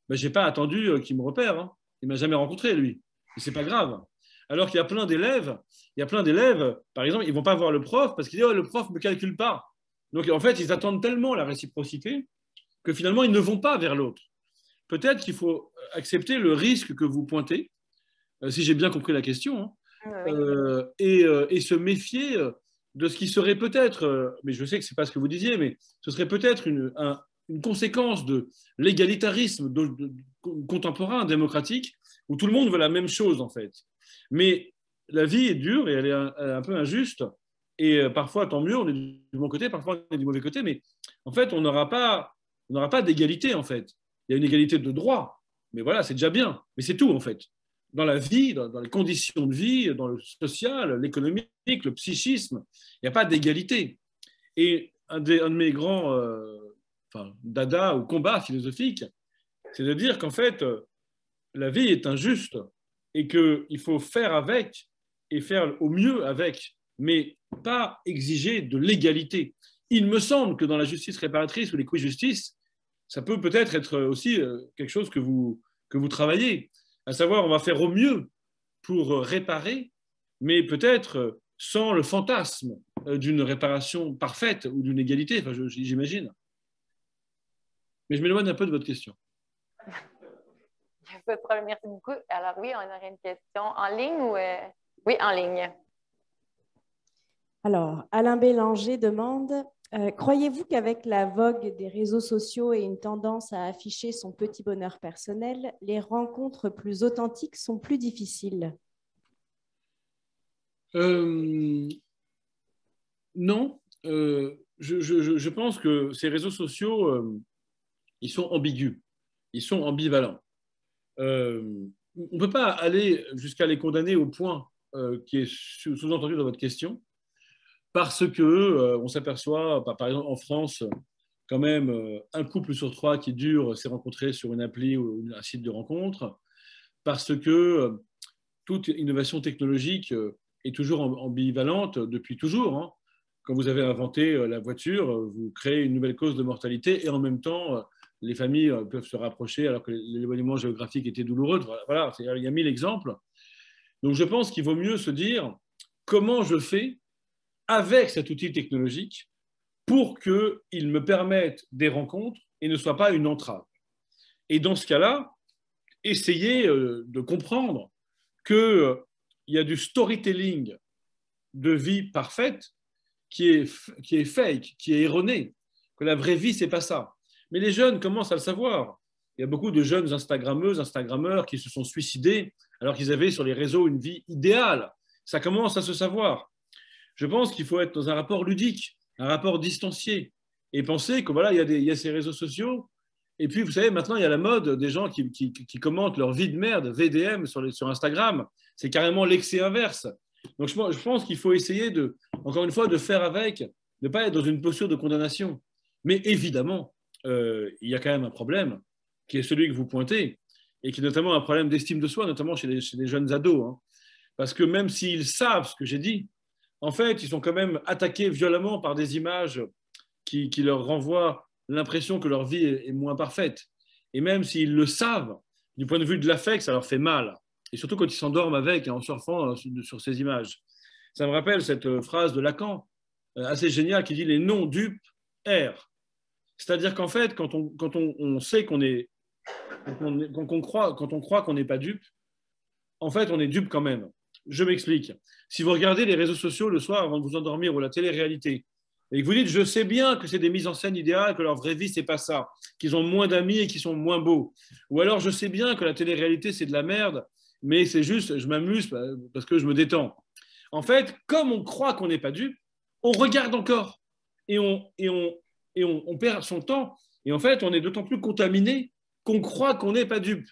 Ben, je n'ai pas attendu qu'il me repère. Hein. Il ne m'a jamais rencontré, lui. Et ce n'est pas grave. Alors qu'il y a plein d'élèves, par exemple, ils ne vont pas voir le prof parce qu'ils disent oh, le prof ne me calcule pas. Donc, en fait, ils attendent tellement la réciprocité que finalement, ils ne vont pas vers l'autre. Peut-être qu'il faut accepter le risque que vous pointez, si j'ai bien compris la question, hein, et se méfier de ce qui serait peut-être, mais je sais que ce n'est pas ce que vous disiez, mais ce serait peut-être une conséquence de l'égalitarisme contemporain, démocratique, où tout le monde veut la même chose, en fait. Mais la vie est dure et elle est un peu injuste. Et parfois, tant mieux, on est du bon côté, parfois on est du mauvais côté, mais en fait, on n'aura pas d'égalité, en fait. Il y a une égalité de droit, mais voilà, c'est déjà bien. Mais c'est tout, en fait. Dans la vie, dans les conditions de vie, dans le social, l'économique, le psychisme, il n'y a pas d'égalité. Et un de mes grands dada ou combats philosophiques, c'est de dire qu'en fait, la vie est injuste et qu'il faut faire avec et faire au mieux avec, mais pas exiger de l'égalité. il me semble que dans la justice réparatrice ou l'équijustice, ça peut-être être aussi quelque chose que vous travaillez, à savoir on va faire au mieux pour réparer, mais peut-être sans le fantasme d'une réparation parfaite ou d'une égalité, enfin, j'imagine. Mais je m'éloigne un peu de votre question. Pas de problème, merci beaucoup. Alors oui, on aurait une question en ligne ou... Oui, en ligne. Alors, Alain Bélanger demande, croyez-vous qu'avec la vogue des réseaux sociaux et une tendance à afficher son petit bonheur personnel, les rencontres plus authentiques sont plus difficiles? Non. Je pense que ces réseaux sociaux, ils sont ambigus, ils sont ambivalents. On ne peut pas aller jusqu'à les condamner au point qui est sous-entendu dans votre question, parce que on s'aperçoit, par exemple en France, quand même, un couple sur trois qui dure s'est rencontré sur une appli ou un site de rencontre, parce que toute innovation technologique est toujours ambivalente depuis toujours. Hein. Quand vous avez inventé la voiture, vous créez une nouvelle cause de mortalité et en même temps, les familles peuvent se rapprocher alors que l'éloignement géographique était douloureux. Voilà, il y a 1000 exemples. Donc je pense qu'il vaut mieux se dire comment je fais avec cet outil technologique pour qu'il me permette des rencontres et ne soit pas une entrave. Et dans ce cas-là, essayez de comprendre qu'il y a du storytelling de vie parfaite qui est fake, qui est erroné, que la vraie vie, ce n'est pas ça. Mais les jeunes commencent à le savoir. Il y a beaucoup de jeunes Instagrammeuses, Instagrammeurs qui se sont suicidés alors qu'ils avaient sur les réseaux une vie idéale. Ça commence à se savoir. Je pense qu'il faut être dans un rapport ludique, un rapport distancié, et penser que voilà, il y a ces réseaux sociaux. Et puis, vous savez, maintenant, il y a la mode des gens qui commentent leur vie de merde, VDM, sur Instagram. C'est carrément l'excès inverse. Donc, je pense qu'il faut essayer, encore une fois, de faire avec, de ne pas être dans une posture de condamnation. Mais évidemment, il y a quand même un problème, qui est celui que vous pointez, et qui est notamment un problème d'estime de soi, notamment chez les jeunes ados. Hein. Parce que même s'ils savent ce que j'ai dit, en fait, ils sont quand même attaqués violemment par des images qui leur renvoient l'impression que leur vie est moins parfaite. Et même s'ils le savent, du point de vue de l'affect, ça leur fait mal. Et surtout quand ils s'endorment avec, en surfant sur ces images. Ça me rappelle cette phrase de Lacan, assez géniale, qui dit « les non-dupes errent ». C'est-à-dire qu'en fait, quand on sait qu'on est, quand on croit qu'on n'est pas dupe, en fait, on est dupe quand même. Je m'explique. Si vous regardez les réseaux sociaux le soir avant de vous endormir ou la télé-réalité, et que vous dites, je sais bien que c'est des mises en scène idéales, que leur vraie vie, c'est pas ça, qu'ils ont moins d'amis et qu'ils sont moins beaux. Ou alors, je sais bien que la télé-réalité, c'est de la merde, mais c'est juste, je m'amuse parce que je me détends. En fait, comme on croit qu'on n'est pas dupe, on regarde encore et on perd son temps. Et en fait, on est d'autant plus contaminé qu'on croit qu'on n'est pas dupe.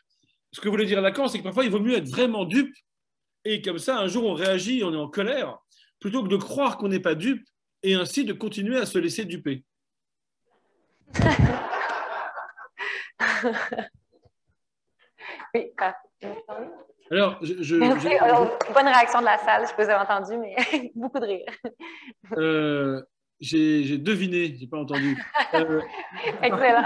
Ce que voulait dire Lacan, c'est que parfois, il vaut mieux être vraiment dupe et comme ça, un jour, on réagit, on est en colère, plutôt que de croire qu'on n'est pas dupe et ainsi de continuer à se laisser duper. Oui, alors, bonne réaction de la salle, je ne vous ai entendu, mais beaucoup de rire. J'ai deviné, je n'ai pas entendu. Excellent.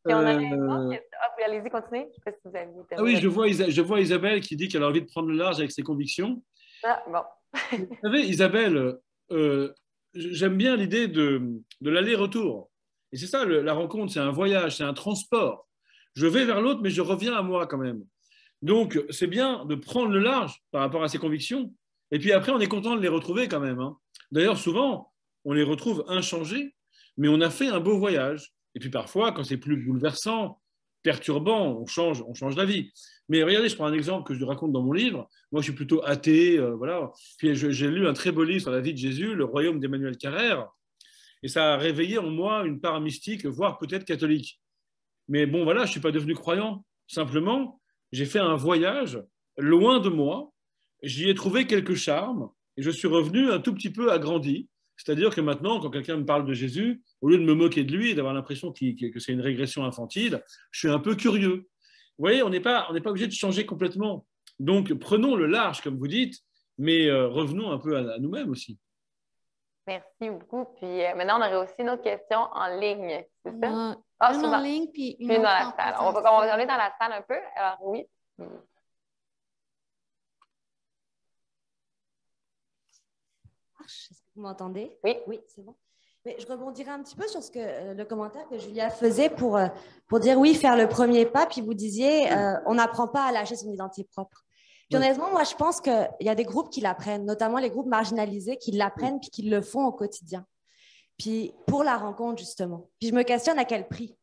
Et on a allez-y, continuez. Je sais pas si vous avez ah oui, je vois Isabelle qui dit qu'elle a envie de prendre le large avec ses convictions. Ah, bon. Vous savez, Isabelle, j'aime bien l'idée de l'aller-retour. Et c'est ça, la rencontre, c'est un voyage, c'est un transport. Je vais vers l'autre, mais je reviens à moi quand même. Donc, c'est bien de prendre le large par rapport à ses convictions. Et puis après, on est content de les retrouver quand même. Hein. D'ailleurs, souvent, on les retrouve inchangés, mais on a fait un beau voyage. Et puis parfois, quand c'est plus bouleversant, perturbant, on change d'avis. Mais regardez, je prends un exemple que je raconte dans mon livre. Moi, je suis plutôt athée, voilà. Puis j'ai lu un très beau livre sur la vie de Jésus, Le Royaume d'Emmanuel Carrère, et ça a réveillé en moi une part mystique, voire peut-être catholique. Mais bon, voilà, je ne suis pas devenu croyant. Simplement, j'ai fait un voyage loin de moi, j'y ai trouvé quelques charmes, et je suis revenu un tout petit peu agrandi. C'est-à-dire que maintenant, quand quelqu'un me parle de Jésus, au lieu de me moquer de lui et d'avoir l'impression que c'est une régression infantile, je suis un peu curieux. Vous voyez, on n'est pas obligé de changer complètement. Donc, prenons le large, comme vous dites, mais revenons un peu à nous-mêmes aussi. Merci beaucoup. Puis maintenant, on aurait aussi une autre question en ligne, c'est ça? Une souvent. en ligne, puis une Puis autre dans la en salle. On va aller dans la salle un peu. Alors, oui. Est-ce que vous m'entendez? Oui. Oui, c'est bon. Mais je rebondirai un petit peu sur le commentaire que Julia faisait pour dire oui, faire le premier pas. Puis vous disiez, on n'apprend pas à lâcher son identité propre. Puis honnêtement, moi, je pense qu'il y a des groupes qui l'apprennent, notamment les groupes marginalisés qui l'apprennent puis qui le font au quotidien. Puis pour la rencontre, justement. Puis je me questionne à quel prix?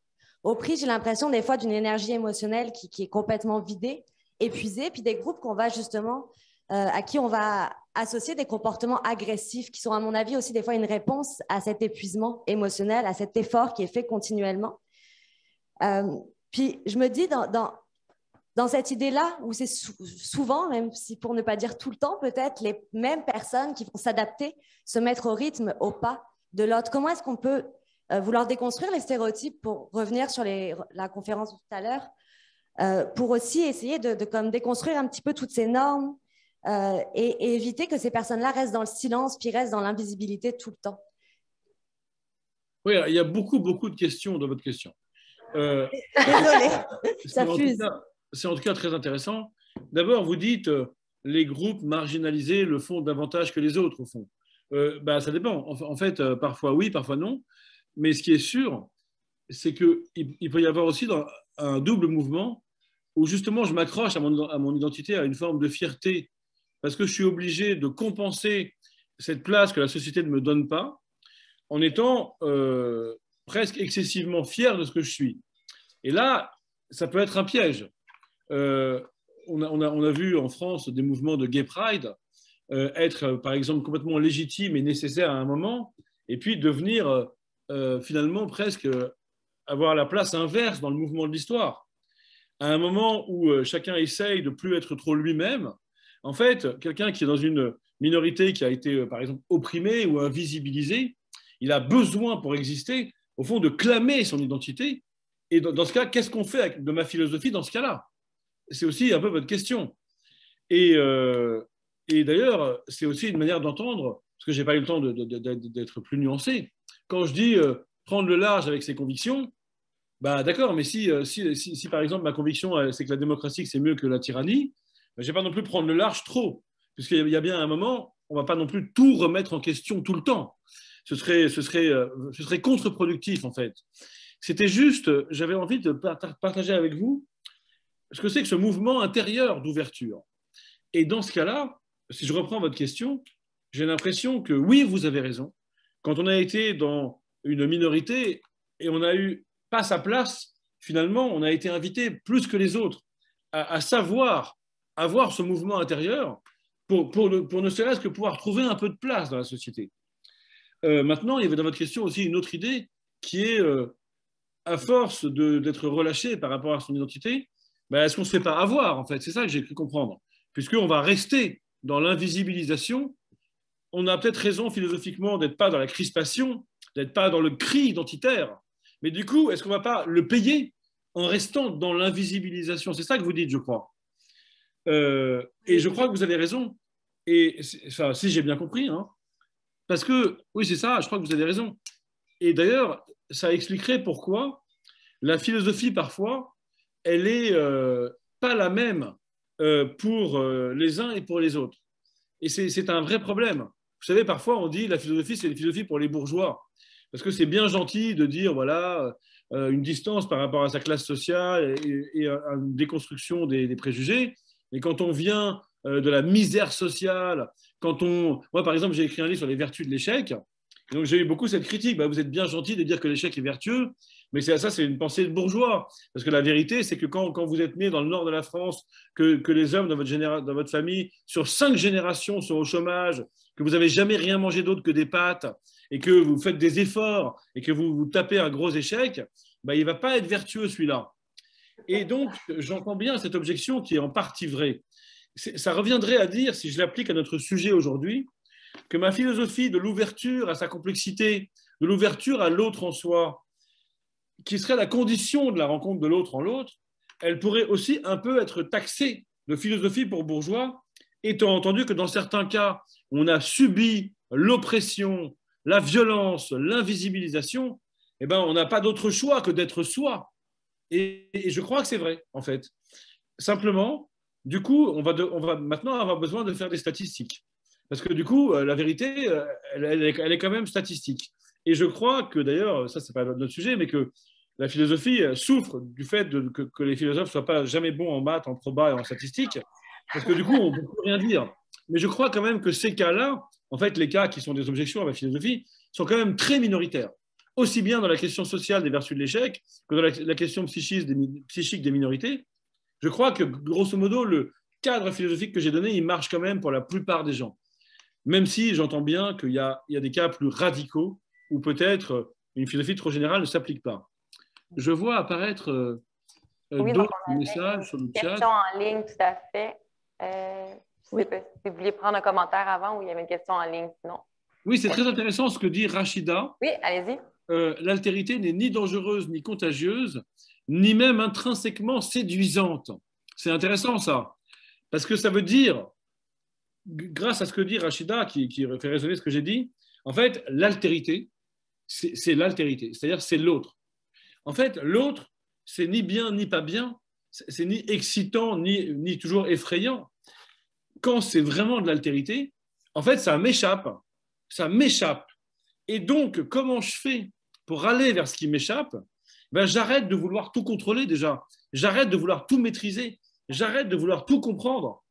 Au prix, j'ai l'impression des fois d'une énergie émotionnelle qui est complètement vidée, épuisée, puis des groupes qu'on va justement, à qui on va associer des comportements agressifs qui sont, à mon avis, aussi des fois une réponse à cet épuisement émotionnel, à cet effort qui est fait continuellement. Puis je me dis, dans cette idée-là, où c'est souvent, même si pour ne pas dire tout le temps, peut-être les mêmes personnes qui vont s'adapter, se mettre au rythme, au pas de l'autre. Comment est-ce qu'on peut vouloir déconstruire les stéréotypes pour revenir sur la conférence de tout à l'heure, pour aussi essayer de comme déconstruire un petit peu toutes ces normes et éviter que ces personnes-là restent dans le silence puis restent dans l'invisibilité tout le temps. Oui, il y a beaucoup de questions dans votre question. Désolée, ça fuse. C'est en tout cas très intéressant. D'abord, vous dites les groupes marginalisés le font davantage que les autres, au fond. Ça dépend. En fait, parfois oui, parfois non. Mais ce qui est sûr, c'est qu'il peut y avoir aussi un double mouvement où justement je m'accroche à mon identité, à une forme de fierté, parce que je suis obligé de compenser cette place que la société ne me donne pas en étant presque excessivement fier de ce que je suis. Et là, ça peut être un piège. On a vu en France des mouvements de gay pride être, par exemple, complètement légitimes et nécessaires à un moment, et puis devenir finalement presque avoir la place inverse dans le mouvement de l'histoire. À un moment où chacun essaye de plus être trop lui-même, en fait, quelqu'un qui est dans une minorité qui a été, par exemple, opprimée ou invisibilisée, il a besoin pour exister, au fond, de clamer son identité. Et dans ce cas, qu'est-ce qu'on fait de ma philosophie dans ce cas-là? C'est aussi un peu votre question. Et d'ailleurs, c'est aussi une manière d'entendre, parce que je n'ai pas eu le temps d'être plus nuancé. Quand je dis prendre le large avec ses convictions, bah, d'accord, mais si, par exemple ma conviction c'est que la démocratie c'est mieux que la tyrannie, bah, je ne vais pas non plus prendre le large trop, puisqu'il y a bien un moment, on ne va pas non plus tout remettre en question tout le temps. Ce serait contre-productif en fait. C'était juste, j'avais envie de partager avec vous ce que c'est que ce mouvement intérieur d'ouverture. Et dans ce cas-là, si je reprends votre question, j'ai l'impression que oui, vous avez raison. Quand on a été dans une minorité et on n'a eu pas sa place, finalement, on a été invité plus que les autres à savoir avoir ce mouvement intérieur pour ne serait-ce que pouvoir trouver un peu de place dans la société. Maintenant, il y avait dans votre question aussi une autre idée qui est, à force d'être relâché par rapport à son identité, est-ce qu'on ne se fait pas avoir, en fait? C'est ça que j'ai cru comprendre. Puisqu'on va rester dans l'invisibilisation, on a peut-être raison philosophiquement d'être pas dans la crispation, d'être pas dans le cri identitaire, mais du coup, est-ce qu'on ne va pas le payer en restant dans l'invisibilisation? C'est ça que vous dites, je crois. Et je crois que vous avez raison. Et ça, si j'ai bien compris, hein, parce que, oui, c'est ça, je crois que vous avez raison. Et d'ailleurs, ça expliquerait pourquoi la philosophie, parfois, elle n'est pas la même pour les uns et pour les autres. Et c'est un vrai problème. Vous savez, parfois, on dit la philosophie, c'est une philosophie pour les bourgeois. Parce que c'est bien gentil de dire, voilà, une distance par rapport à sa classe sociale et une déconstruction des préjugés. Mais quand on vient de la misère sociale, moi, par exemple, j'ai écrit un livre sur les vertus de l'échec. Et donc, j'ai eu beaucoup cette critique. Vous êtes bien gentil de dire que l'échec est vertueux, mais ça, c'est une pensée de bourgeois. Parce que la vérité, c'est que quand vous êtes né dans le nord de la France, que les hommes dans votre famille, sur 5 générations, sont au chômage, que vous n'avez jamais rien mangé d'autre que des pâtes, et que vous faites des efforts, et que vous tapez un gros échec, il ne va pas être vertueux, celui-là. Et donc, j'entends bien cette objection qui est en partie vraie. Ça reviendrait à dire, si je l'applique à notre sujet aujourd'hui, que ma philosophie de l'ouverture à sa complexité, de l'ouverture à l'autre en soi, qui serait la condition de la rencontre de l'autre en l'autre, elle pourrait aussi un peu être taxée de philosophie pour bourgeois, étant entendu que dans certains cas, on a subi l'oppression la violence, l'invisibilisation, eh ben, on n'a pas d'autre choix que d'être soi. Et je crois que c'est vrai, en fait. Simplement, du coup, on va maintenant avoir besoin de faire des statistiques. Parce que du coup, la vérité, elle est quand même statistique. Et je crois que d'ailleurs, ça, c'est pas notre sujet, mais que la philosophie souffre du fait que les philosophes ne soient pas jamais bons en maths, en proba et en statistiques, parce que du coup, on ne peut plus rien dire. Mais je crois quand même que ces cas-là, en fait, les cas qui sont des objections à la philosophie, sont quand même très minoritaires. Aussi bien dans la question sociale des vertus de l'échec que dans la question psychique des minorités. Je crois que, grosso modo, le cadre philosophique que j'ai donné, il marche quand même pour la plupart des gens. Même si j'entends bien qu'il y a des cas plus radicaux où peut-être une philosophie trop générale ne s'applique pas. Je vois apparaître Oui, donc d'autres on avait messages sur le une chat. question en ligne, tout à fait. Je Oui. sais pas si vous vouliez prendre un commentaire avant ou il y avait une question en ligne, sinon. Oui, c'est très intéressant ce que dit Rachida. Oui, allez-y. L'altérité n'est ni dangereuse ni contagieuse, ni même intrinsèquement séduisante. C'est intéressant ça, parce que ça veut dire, grâce à ce que dit Rachida, qui fait résonner ce que j'ai dit, en fait, l'altérité, c'est l'altérité, c'est-à-dire c'est l'autre. En fait, l'autre, c'est ni bien ni pas bien, c'est ni excitant ni toujours effrayant. Quand c'est vraiment de l'altérité, en fait, ça m'échappe. Ça m'échappe. Et donc, comment je fais pour aller vers ce qui m'échappe? Ben, j'arrête de vouloir tout contrôler déjà. J'arrête de vouloir tout maîtriser. J'arrête de vouloir tout comprendre.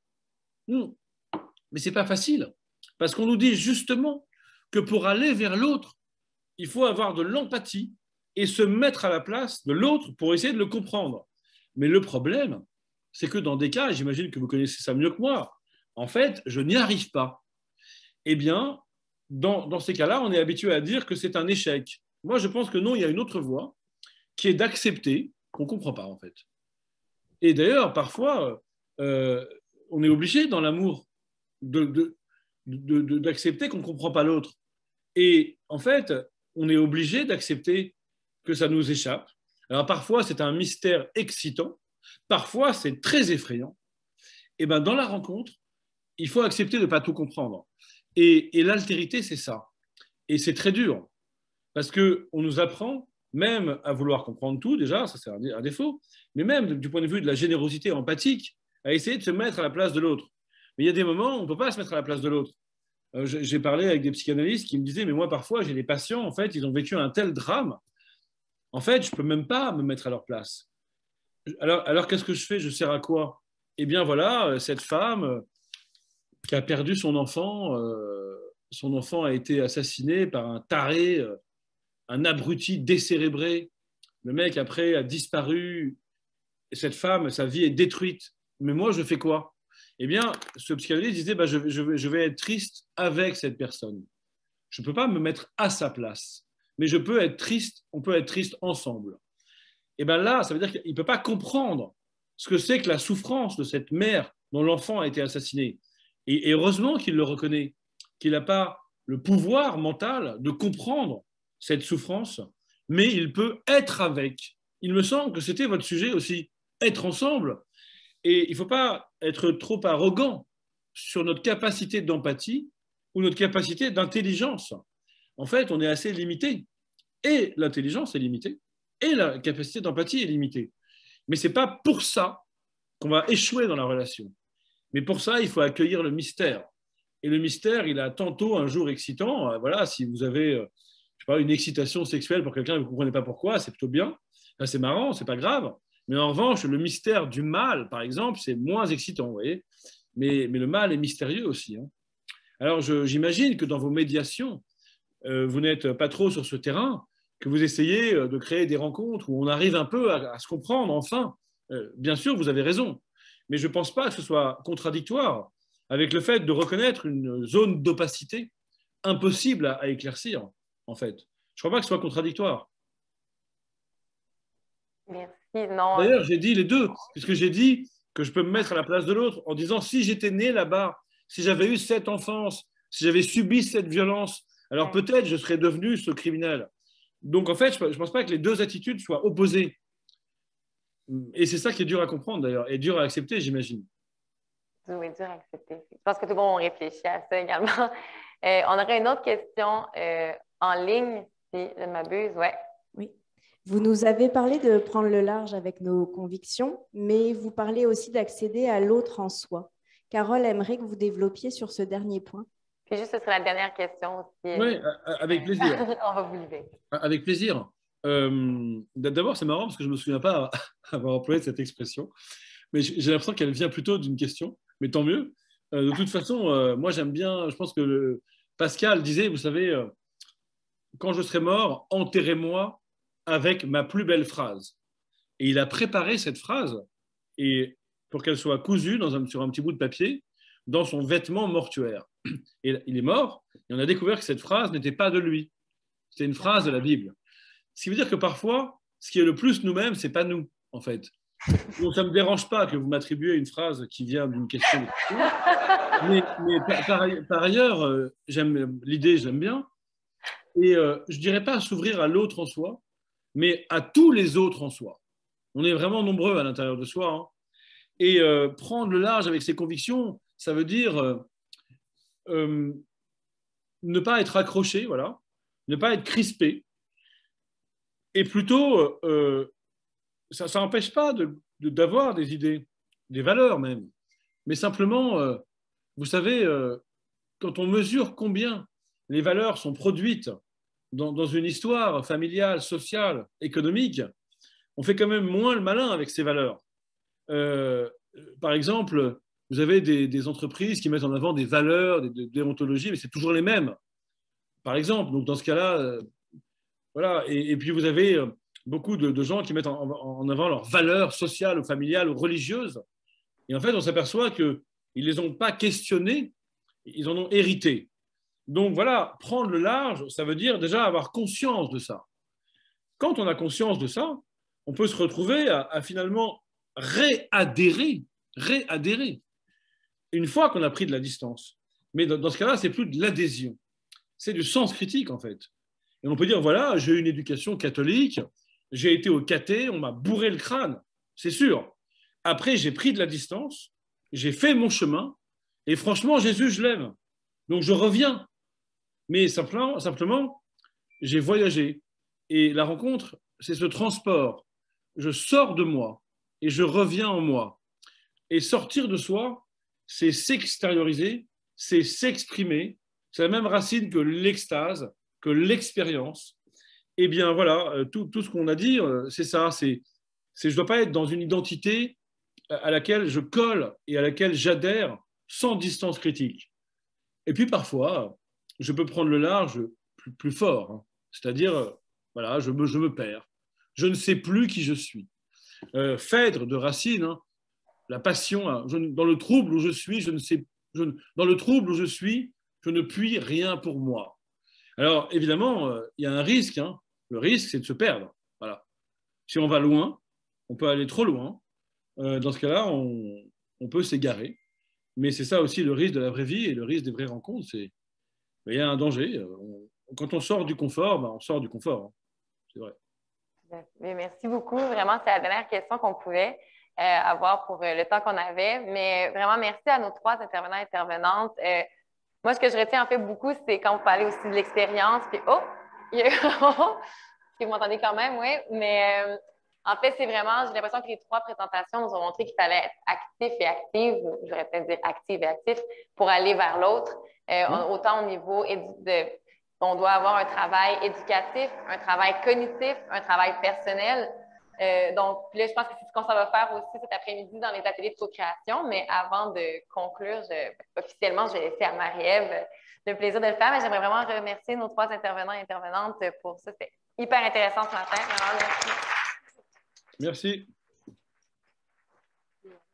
Mais ce n'est pas facile. Parce qu'on nous dit justement que pour aller vers l'autre, il faut avoir de l'empathie et se mettre à la place de l'autre pour essayer de le comprendre. Mais le problème, c'est que dans des cas, j'imagine que vous connaissez ça mieux que moi, en fait, je n'y arrive pas. Eh bien, dans ces cas-là, on est habitué à dire que c'est un échec. Moi, je pense que non, il y a une autre voie qui est d'accepter qu'on ne comprend pas, en fait. Et d'ailleurs, parfois, on est obligé dans l'amour d'accepter qu'on ne comprend pas l'autre. Et en fait, on est obligé d'accepter que ça nous échappe. Alors parfois, c'est un mystère excitant, parfois, c'est très effrayant. Et ben, dans la rencontre, il faut accepter de ne pas tout comprendre. Et l'altérité, c'est ça. Et c'est très dur, parce qu'on nous apprend même à vouloir comprendre tout, déjà, ça c'est un défaut, mais même du point de vue de la générosité empathique, à essayer de se mettre à la place de l'autre. Mais il y a des moments où on ne peut pas se mettre à la place de l'autre. J'ai parlé avec des psychanalystes qui me disaient, mais moi parfois j'ai des patients, en fait, ils ont vécu un tel drame, en fait, je ne peux même pas me mettre à leur place. Alors qu'est-ce que je fais? Je sers à quoi? Eh bien voilà, cette femme qui a perdu son enfant a été assassiné par un taré, un abruti décérébré. Le mec, après, a disparu. Et cette femme, sa vie est détruite. Mais moi, je fais quoi? Eh bien, ce psychanalyste disait, bah, je vais être triste avec cette personne. Je ne peux pas me mettre à sa place. Mais je peux être triste, on peut être triste ensemble. Et bien là, ça veut dire qu'il ne peut pas comprendre ce que c'est que la souffrance de cette mère dont l'enfant a été assassiné. Et heureusement qu'il le reconnaît, qu'il n'a pas le pouvoir mental de comprendre cette souffrance, mais il peut être avec. Il me semble que c'était votre sujet aussi, être ensemble. Et il ne faut pas être trop arrogant sur notre capacité d'empathie ou notre capacité d'intelligence. En fait, on est assez limité. Et l'intelligence est limitée, et la capacité d'empathie est limitée. Mais ce n'est pas pour ça qu'on va échouer dans la relation. Mais pour ça, il faut accueillir le mystère. Et le mystère, il a tantôt un jour excitant. Voilà, si vous avez je sais pas, une excitation sexuelle pour quelqu'un et vous ne comprenez pas pourquoi, c'est plutôt bien. Là, c'est marrant, c'est pas grave. Mais en revanche, le mystère du mal, par exemple, c'est moins excitant, vous voyez. Mais le mal est mystérieux aussi. Hein. Alors, j'imagine que dans vos médiations, vous n'êtes pas trop sur ce terrain, que vous essayez de créer des rencontres où on arrive un peu à se comprendre, enfin. Bien sûr, vous avez raison. Mais je ne pense pas que ce soit contradictoire avec le fait de reconnaître une zone d'opacité impossible à éclaircir, en fait. Je ne crois pas que ce soit contradictoire. Merci. Non. D'ailleurs, j'ai dit les deux, puisque j'ai dit que je peux me mettre à la place de l'autre en disant si j'étais né là-bas, si j'avais eu cette enfance, si j'avais subi cette violence, alors peut-être je serais devenu ce criminel. Donc en fait, je ne pense pas que les deux attitudes soient opposées. Et c'est ça qui est dur à comprendre d'ailleurs, et dur à accepter, j'imagine. Doux et dur à accepter. Je pense que tout le monde réfléchit à ça également. On aurait une autre question en ligne, si je ne m'abuse. Ouais. Oui. Vous nous avez parlé de prendre le large avec nos convictions, mais vous parlez aussi d'accéder à l'autre en soi. Carole aimerait que vous développiez sur ce dernier point. Puis juste, ce serait la dernière question aussi. Oui, avec plaisir. On va vous livrer. Avec plaisir. D'abord, c'est marrant parce que je ne me souviens pas avoir employé cette expression, mais j'ai l'impression qu'elle vient plutôt d'une question, mais tant mieux. De toute façon, moi j'aime bien, je pense que Pascal disait, vous savez, quand je serai mort, enterrez-moi avec ma plus belle phrase. Et il a préparé cette phrase et pour qu'elle soit cousue sur un petit bout de papier dans son vêtement mortuaire. Et il est mort et on a découvert que cette phrase n'était pas de lui. C'était une phrase de la Bible. Ce qui veut dire que parfois, ce qui est le plus nous-mêmes, ce n'est pas nous, en fait. Donc, ça ne me dérange pas que vous m'attribuiez une phrase qui vient d'une question. Mais par ailleurs, j'aime l'idée, j'aime bien. Et je ne dirais pas s'ouvrir à l'autre en soi, mais à tous les autres en soi. On est vraiment nombreux à l'intérieur de soi. Hein. Et prendre le large avec ses convictions, ça veut dire ne pas être accroché, voilà, ne pas être crispé. Et plutôt, ça n'empêche pas d'avoir des idées, des valeurs même. Mais simplement, vous savez, quand on mesure combien les valeurs sont produites dans une histoire familiale, sociale, économique, on fait quand même moins le malin avec ces valeurs. Par exemple, vous avez des entreprises qui mettent en avant des valeurs, des déontologies, mais c'est toujours les mêmes. Par exemple, donc dans ce cas-là, voilà. Et puis vous avez beaucoup de gens qui mettent en avant leurs valeurs sociales ou familiales ou religieuses. Et en fait, on s'aperçoit qu'ils ne les ont pas questionnées, ils en ont hérité. Donc voilà, prendre le large, ça veut dire déjà avoir conscience de ça. Quand on a conscience de ça, on peut se retrouver à finalement réadhérer une fois qu'on a pris de la distance. Mais dans ce cas-là, c'est plus de l'adhésion. C'est du sens critique, en fait. Et on peut dire, voilà, j'ai eu une éducation catholique, j'ai été au caté, on m'a bourré le crâne, c'est sûr. Après, j'ai pris de la distance, j'ai fait mon chemin, et franchement, Jésus, je l'aime. Donc, je reviens. Mais simplement, j'ai voyagé. Et la rencontre, c'est ce transport. Je sors de moi et je reviens en moi. Et sortir de soi, c'est s'extérioriser, c'est s'exprimer. C'est la même racine que l'extase, que l'expérience. Eh bien, voilà, tout ce qu'on a dit, c'est ça. Je ne dois pas être dans une identité à laquelle je colle et à laquelle j'adhère sans distance critique. Et puis, parfois, je peux prendre le large plus fort. Hein. C'est-à-dire, voilà, je me perds. Je ne sais plus qui je suis. Phèdre de Racine, hein, la passion, hein, dans le trouble où je suis, dans le trouble où je suis, je ne puis rien pour moi. Alors, évidemment, il y a un risque. Hein. Le risque, c'est de se perdre. Voilà. Si on va loin, on peut aller trop loin. Dans ce cas-là, on peut s'égarer. Mais c'est ça aussi le risque de la vraie vie et le risque des vraies rencontres. Il y a un danger. Quand on sort du confort, on sort du confort. Hein. C'est vrai. Mais merci beaucoup. Vraiment, c'est la dernière question qu'on pouvait avoir pour le temps qu'on avait. Mais vraiment, merci à nos 3 intervenants et intervenantes. Moi, ce que je retiens en fait beaucoup, c'est quand vous parlez aussi de l'expérience. Puis, vous m'entendez quand même, oui. Mais en fait, c'est vraiment, j'ai l'impression que les 3 présentations nous ont montré qu'il fallait être actif et active, j'aurais peut-être dire active et actif, pour aller vers l'autre. Autant au niveau on doit avoir un travail éducatif, un travail cognitif, un travail personnel. Donc, là, je pense que c'est ce qu'on s'en va faire aussi cet après-midi dans les ateliers de co-création. Mais avant de conclure, officiellement, je vais laisser à Marie-Ève le plaisir de le faire. Mais j'aimerais vraiment remercier nos 3 intervenants et intervenantes pour ça. C'était hyper intéressant ce matin. Vraiment, merci. Merci.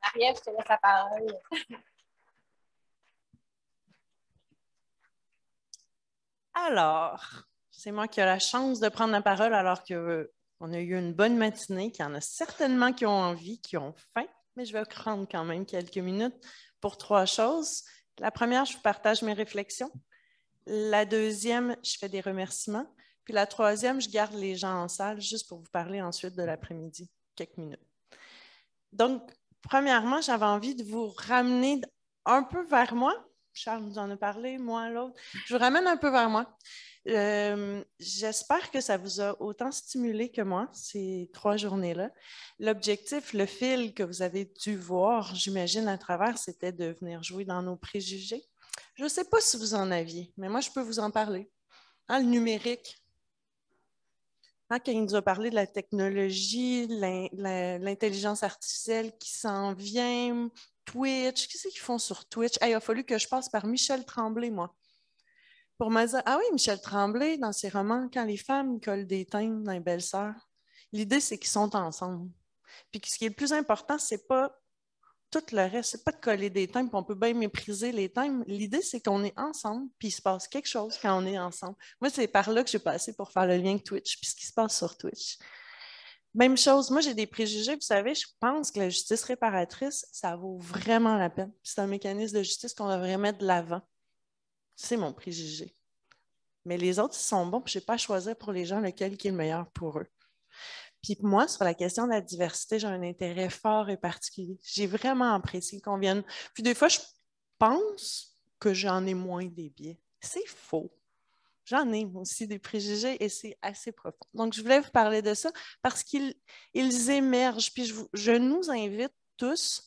Marie-Ève, je te laisse la parole. Alors, c'est moi qui ai la chance de prendre la parole alors qu'on a eu une bonne matinée, qu'il y en a certainement qui ont envie, qui ont faim, mais je vais prendre quand même quelques minutes pour 3 choses. La première, je vous partage mes réflexions. La deuxième, je fais des remerciements. Puis la troisième, je garde les gens en salle juste pour vous parler ensuite de l'après-midi, quelques minutes. Donc, premièrement, j'avais envie de vous ramener un peu vers moi. Charles nous en a parlé, moi, l'autre. Je vous ramène un peu vers moi. J'espère que ça vous a autant stimulé que moi, ces 3 journées-là. L'objectif, le fil que vous avez dû voir, j'imagine, à travers, c'était de venir jouer dans nos préjugés. Je ne sais pas si vous en aviez, mais moi, je peux vous en parler. Hein, le numérique. Hein, quand il nous a parlé de la technologie, l'intelligence artificielle qui s'en vient, Twitch, qu'est-ce qu'ils font sur Twitch? Hey, il a fallu que je passe par Michel Tremblay, moi, pour me dire, ah oui, Michel Tremblay, dans ses romans, quand les femmes collent des timbres dans les belles-sœurs, l'idée, c'est qu'ils sont ensemble. Puis ce qui est le plus important, c'est pas tout le reste, c'est pas de coller des timbres, puis on peut bien mépriser les timbres. L'idée, c'est qu'on est ensemble, puis il se passe quelque chose quand on est ensemble. Moi, c'est par là que j'ai passé pour faire le lien avec Twitch, puis ce qui se passe sur Twitch. Même chose, moi, j'ai des préjugés, vous savez, je pense que la justice réparatrice, ça vaut vraiment la peine. C'est un mécanisme de justice qu'on devrait mettre de l'avant. C'est mon préjugé. Mais les autres, ils sont bons, puis je n'ai pas à choisir pour les gens lequel qui est le meilleur pour eux. Puis moi, sur la question de la diversité, j'ai un intérêt fort et particulier. J'ai vraiment apprécié qu'on vienne. Puis des fois, je pense que j'en ai moins des biais. C'est faux. J'en ai aussi des préjugés et c'est assez profond. Donc, je voulais vous parler de ça parce qu'ils émergent. Puis je nous invite tous,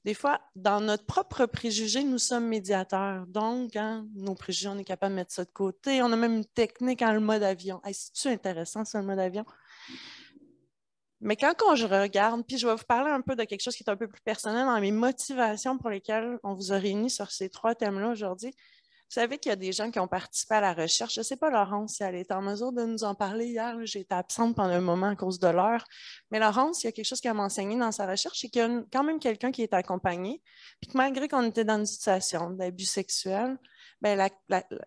des fois, dans notre propre préjugé, nous sommes médiateurs. Donc, hein, nos préjugés, on est capable de mettre ça de côté. On a même une technique en le mode avion. Hey, c'est-tu intéressant, ça, le mode avion? Mais quand je regarde, puis je vais vous parler un peu de quelque chose qui est un peu plus personnel dans mes motivations pour lesquelles on vous a réunis sur ces 3 thèmes-là aujourd'hui. Vous savez qu'il y a des gens qui ont participé à la recherche. Je ne sais pas, Laurence, si elle est en mesure de nous en parler hier. J'ai été absente pendant un moment à cause de l'heure. Mais Laurence, il y a quelque chose qu'elle m'a enseigné dans sa recherche, c'est qu'il y a quand même quelqu'un qui est accompagné, puis que malgré qu'on était dans une situation d'abus sexuel, bien,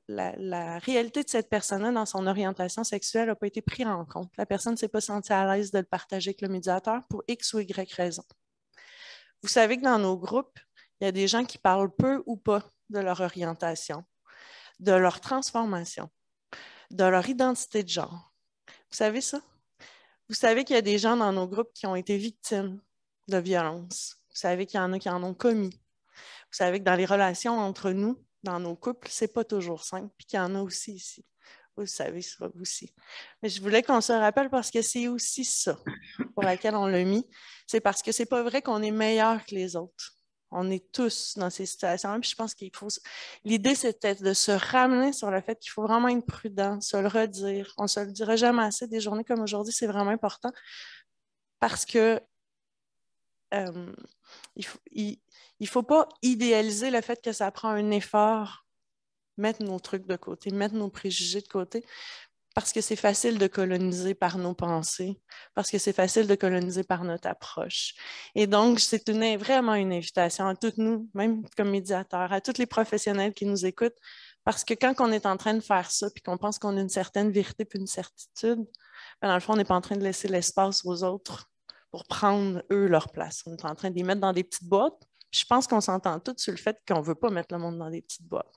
la réalité de cette personne-là dans son orientation sexuelle n'a pas été prise en compte. La personne ne s'est pas sentie à l'aise de le partager avec le médiateur pour X ou Y raison. Vous savez que dans nos groupes, il y a des gens qui parlent peu ou pas de leur orientation, de leur transformation, de leur identité de genre. Vous savez ça? Vous savez qu'il y a des gens dans nos groupes qui ont été victimes de violences. Vous savez qu'il y en a qui en ont commis. Vous savez que dans les relations entre nous, dans nos couples, c'est pas toujours simple, puis qu'il y en a aussi ici. Vous savez ça aussi. Mais je voulais qu'on se rappelle parce que c'est aussi ça pour laquelle on l'a mis. C'est parce que c'est pas vrai qu'on est meilleur que les autres. On est tous dans ces situations-là. Puis je pense qu'il faut. L'idée, c'était de se ramener sur le fait qu'il faut vraiment être prudent, se le redire. On ne se le dira jamais assez. Des journées comme aujourd'hui, c'est vraiment important parce que il ne faut pas idéaliser le fait que ça prend un effort, mettre nos trucs de côté, mettre nos préjugés de côté. Parce que c'est facile de coloniser par nos pensées, parce que c'est facile de coloniser par notre approche. Et donc, c'est vraiment une invitation à toutes nous, même comme médiateurs, à tous les professionnels qui nous écoutent, parce que quand on est en train de faire ça, puis qu'on pense qu'on a une certaine vérité puis une certitude, bien, dans le fond, on n'est pas en train de laisser l'espace aux autres pour prendre, eux, leur place. On est en train de les mettre dans des petites boîtes. Puis je pense qu'on s'entend tous sur le fait qu'on ne veut pas mettre le monde dans des petites boîtes.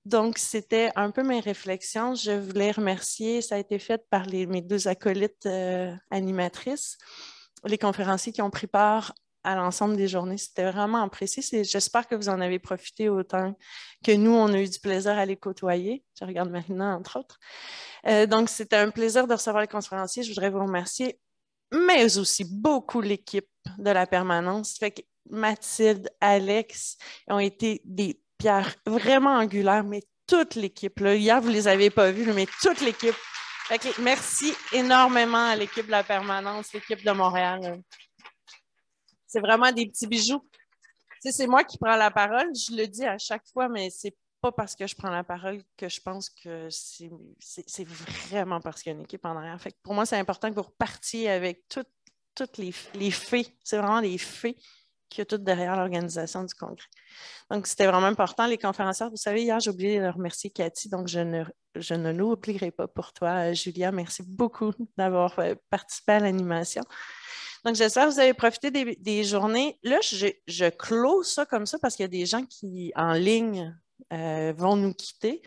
Donc, c'était un peu mes réflexions. Je voulais remercier, ça a été fait par mes 2 acolytes animatrices, les conférenciers qui ont pris part à l'ensemble des journées. C'était vraiment apprécié. J'espère que vous en avez profité autant que nous, on a eu du plaisir à les côtoyer. Je regarde Marina, entre autres. Donc, c'était un plaisir de recevoir les conférenciers. Je voudrais vous remercier, mais aussi beaucoup l'équipe de la permanence. Fait que Mathilde, Alex ont été des pierres vraiment angulaires, mais toute l'équipe. Là, hier, vous ne les avez pas vus, mais toute l'équipe. Merci énormément à l'équipe de la permanence, l'équipe de Montréal. C'est vraiment des petits bijoux. C'est moi qui prends la parole. Je le dis à chaque fois, mais c'est pas parce que je prends la parole que je pense que c'est vraiment parce qu'il y a une équipe en arrière. Fait que pour moi, c'est important que vous repartiez avec toutes les faits. C'est vraiment les faits qu'il y a tout derrière l'organisation du congrès. Donc, c'était vraiment important. Les conférencières, vous savez, hier, j'ai oublié de remercier Cathy, donc je ne l'oublierai pas pour toi, Julia. Merci beaucoup d'avoir participé à l'animation. Donc, j'espère que vous avez profité des journées. Là, je close ça comme ça parce qu'il y a des gens qui, en ligne, vont nous quitter.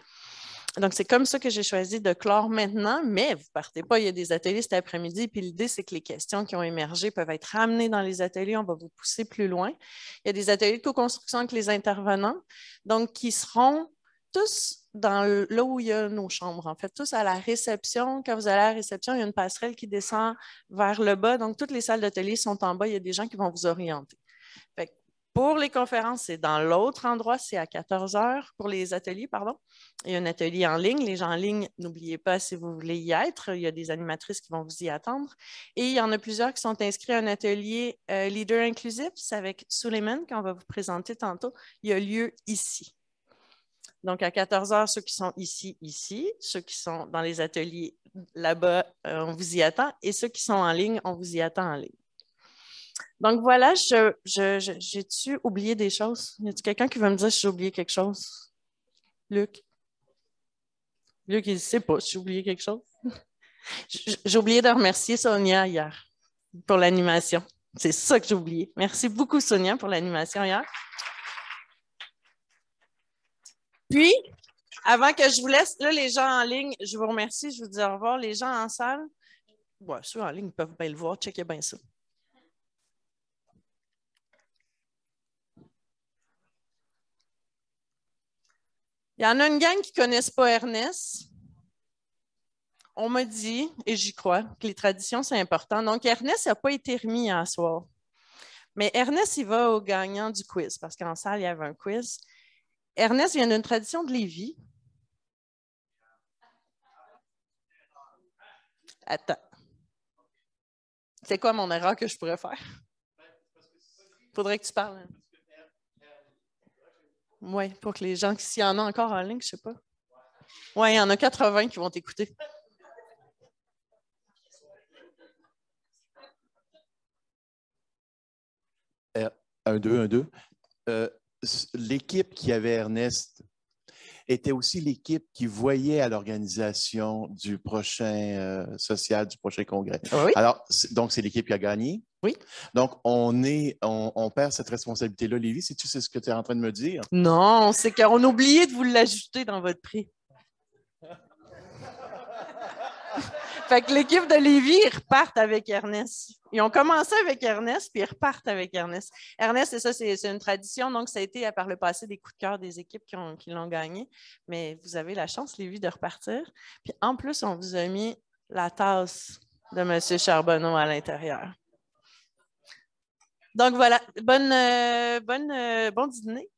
Donc, c'est comme ça que j'ai choisi de clore maintenant, mais vous ne partez pas, il y a des ateliers cet après-midi, puis l'idée, c'est que les questions qui ont émergé peuvent être ramenées dans les ateliers, on va vous pousser plus loin. Il y a des ateliers de co-construction avec les intervenants, donc qui seront tous là où il y a nos chambres, en fait, tous à la réception. Quand vous allez à la réception, il y a une passerelle qui descend vers le bas, donc toutes les salles d'atelier sont en bas, il y a des gens qui vont vous orienter. Fait que pour les conférences, c'est dans l'autre endroit, c'est à 14 heures. Pour les ateliers, pardon. Il y a un atelier en ligne. Les gens en ligne, n'oubliez pas si vous voulez y être. Il y a des animatrices qui vont vous y attendre. Et il y en a plusieurs qui sont inscrits à un atelier Leader Inclusif. C'est avec Suleiman qu'on va vous présenter tantôt. Il a lieu ici. Donc, à 14 heures, ceux qui sont ici. Ceux qui sont dans les ateliers là-bas, on vous y attend. Et ceux qui sont en ligne, on vous y attend en ligne. Donc voilà, j'ai-tu oublié des choses? Y a-t-il quelqu'un qui va me dire si j'ai oublié quelque chose? Luc? Luc, il ne sait pas si j'ai oublié quelque chose. J'ai oublié de remercier Sonia hier pour l'animation. C'est ça que j'ai oublié. Merci beaucoup, Sonia, pour l'animation hier. Puis, avant que je vous laisse, là, les gens en ligne, je vous remercie, je vous dis au revoir. Les gens en salle, ouais, ceux en ligne peuvent bien le voir, checkez bien ça. Il y en a une gang qui ne connaissent pas Ernest. On m'a dit, et j'y crois, que les traditions, c'est important. Donc, Ernest n'a pas été remis hier soir. Mais Ernest, il va au gagnant du quiz, parce qu'en salle, il y avait un quiz. Ernest vient d'une tradition de Lévis. Attends. C'est quoi mon erreur que je pourrais faire? Il faudrait que tu parles. Oui, pour que les gens, s'il y en a encore en ligne, je ne sais pas. Oui, il y en a 80 qui vont t'écouter. Un, deux. L'équipe qui avait Ernest était aussi l'équipe qui voyait à l'organisation du prochain social, du prochain congrès. Oui. Alors, donc, c'est l'équipe qui a gagné. Oui. Donc, on perd cette responsabilité-là. Lévi, c'est ce que tu es en train de me dire? Non, c'est qu'on a oublié de vous l'ajouter dans votre prix. Fait que l'équipe de Lévis, ils repartent avec Ernest. Ils ont commencé avec Ernest, puis ils repartent avec Ernest. Ernest, c'est ça, c'est une tradition. Donc, ça a été par le passé des coups de cœur des équipes qui l'ont gagné. Mais vous avez la chance, Lévis, de repartir. Puis en plus, on vous a mis la tasse de M. Charbonneau à l'intérieur. Donc voilà, bon dîner.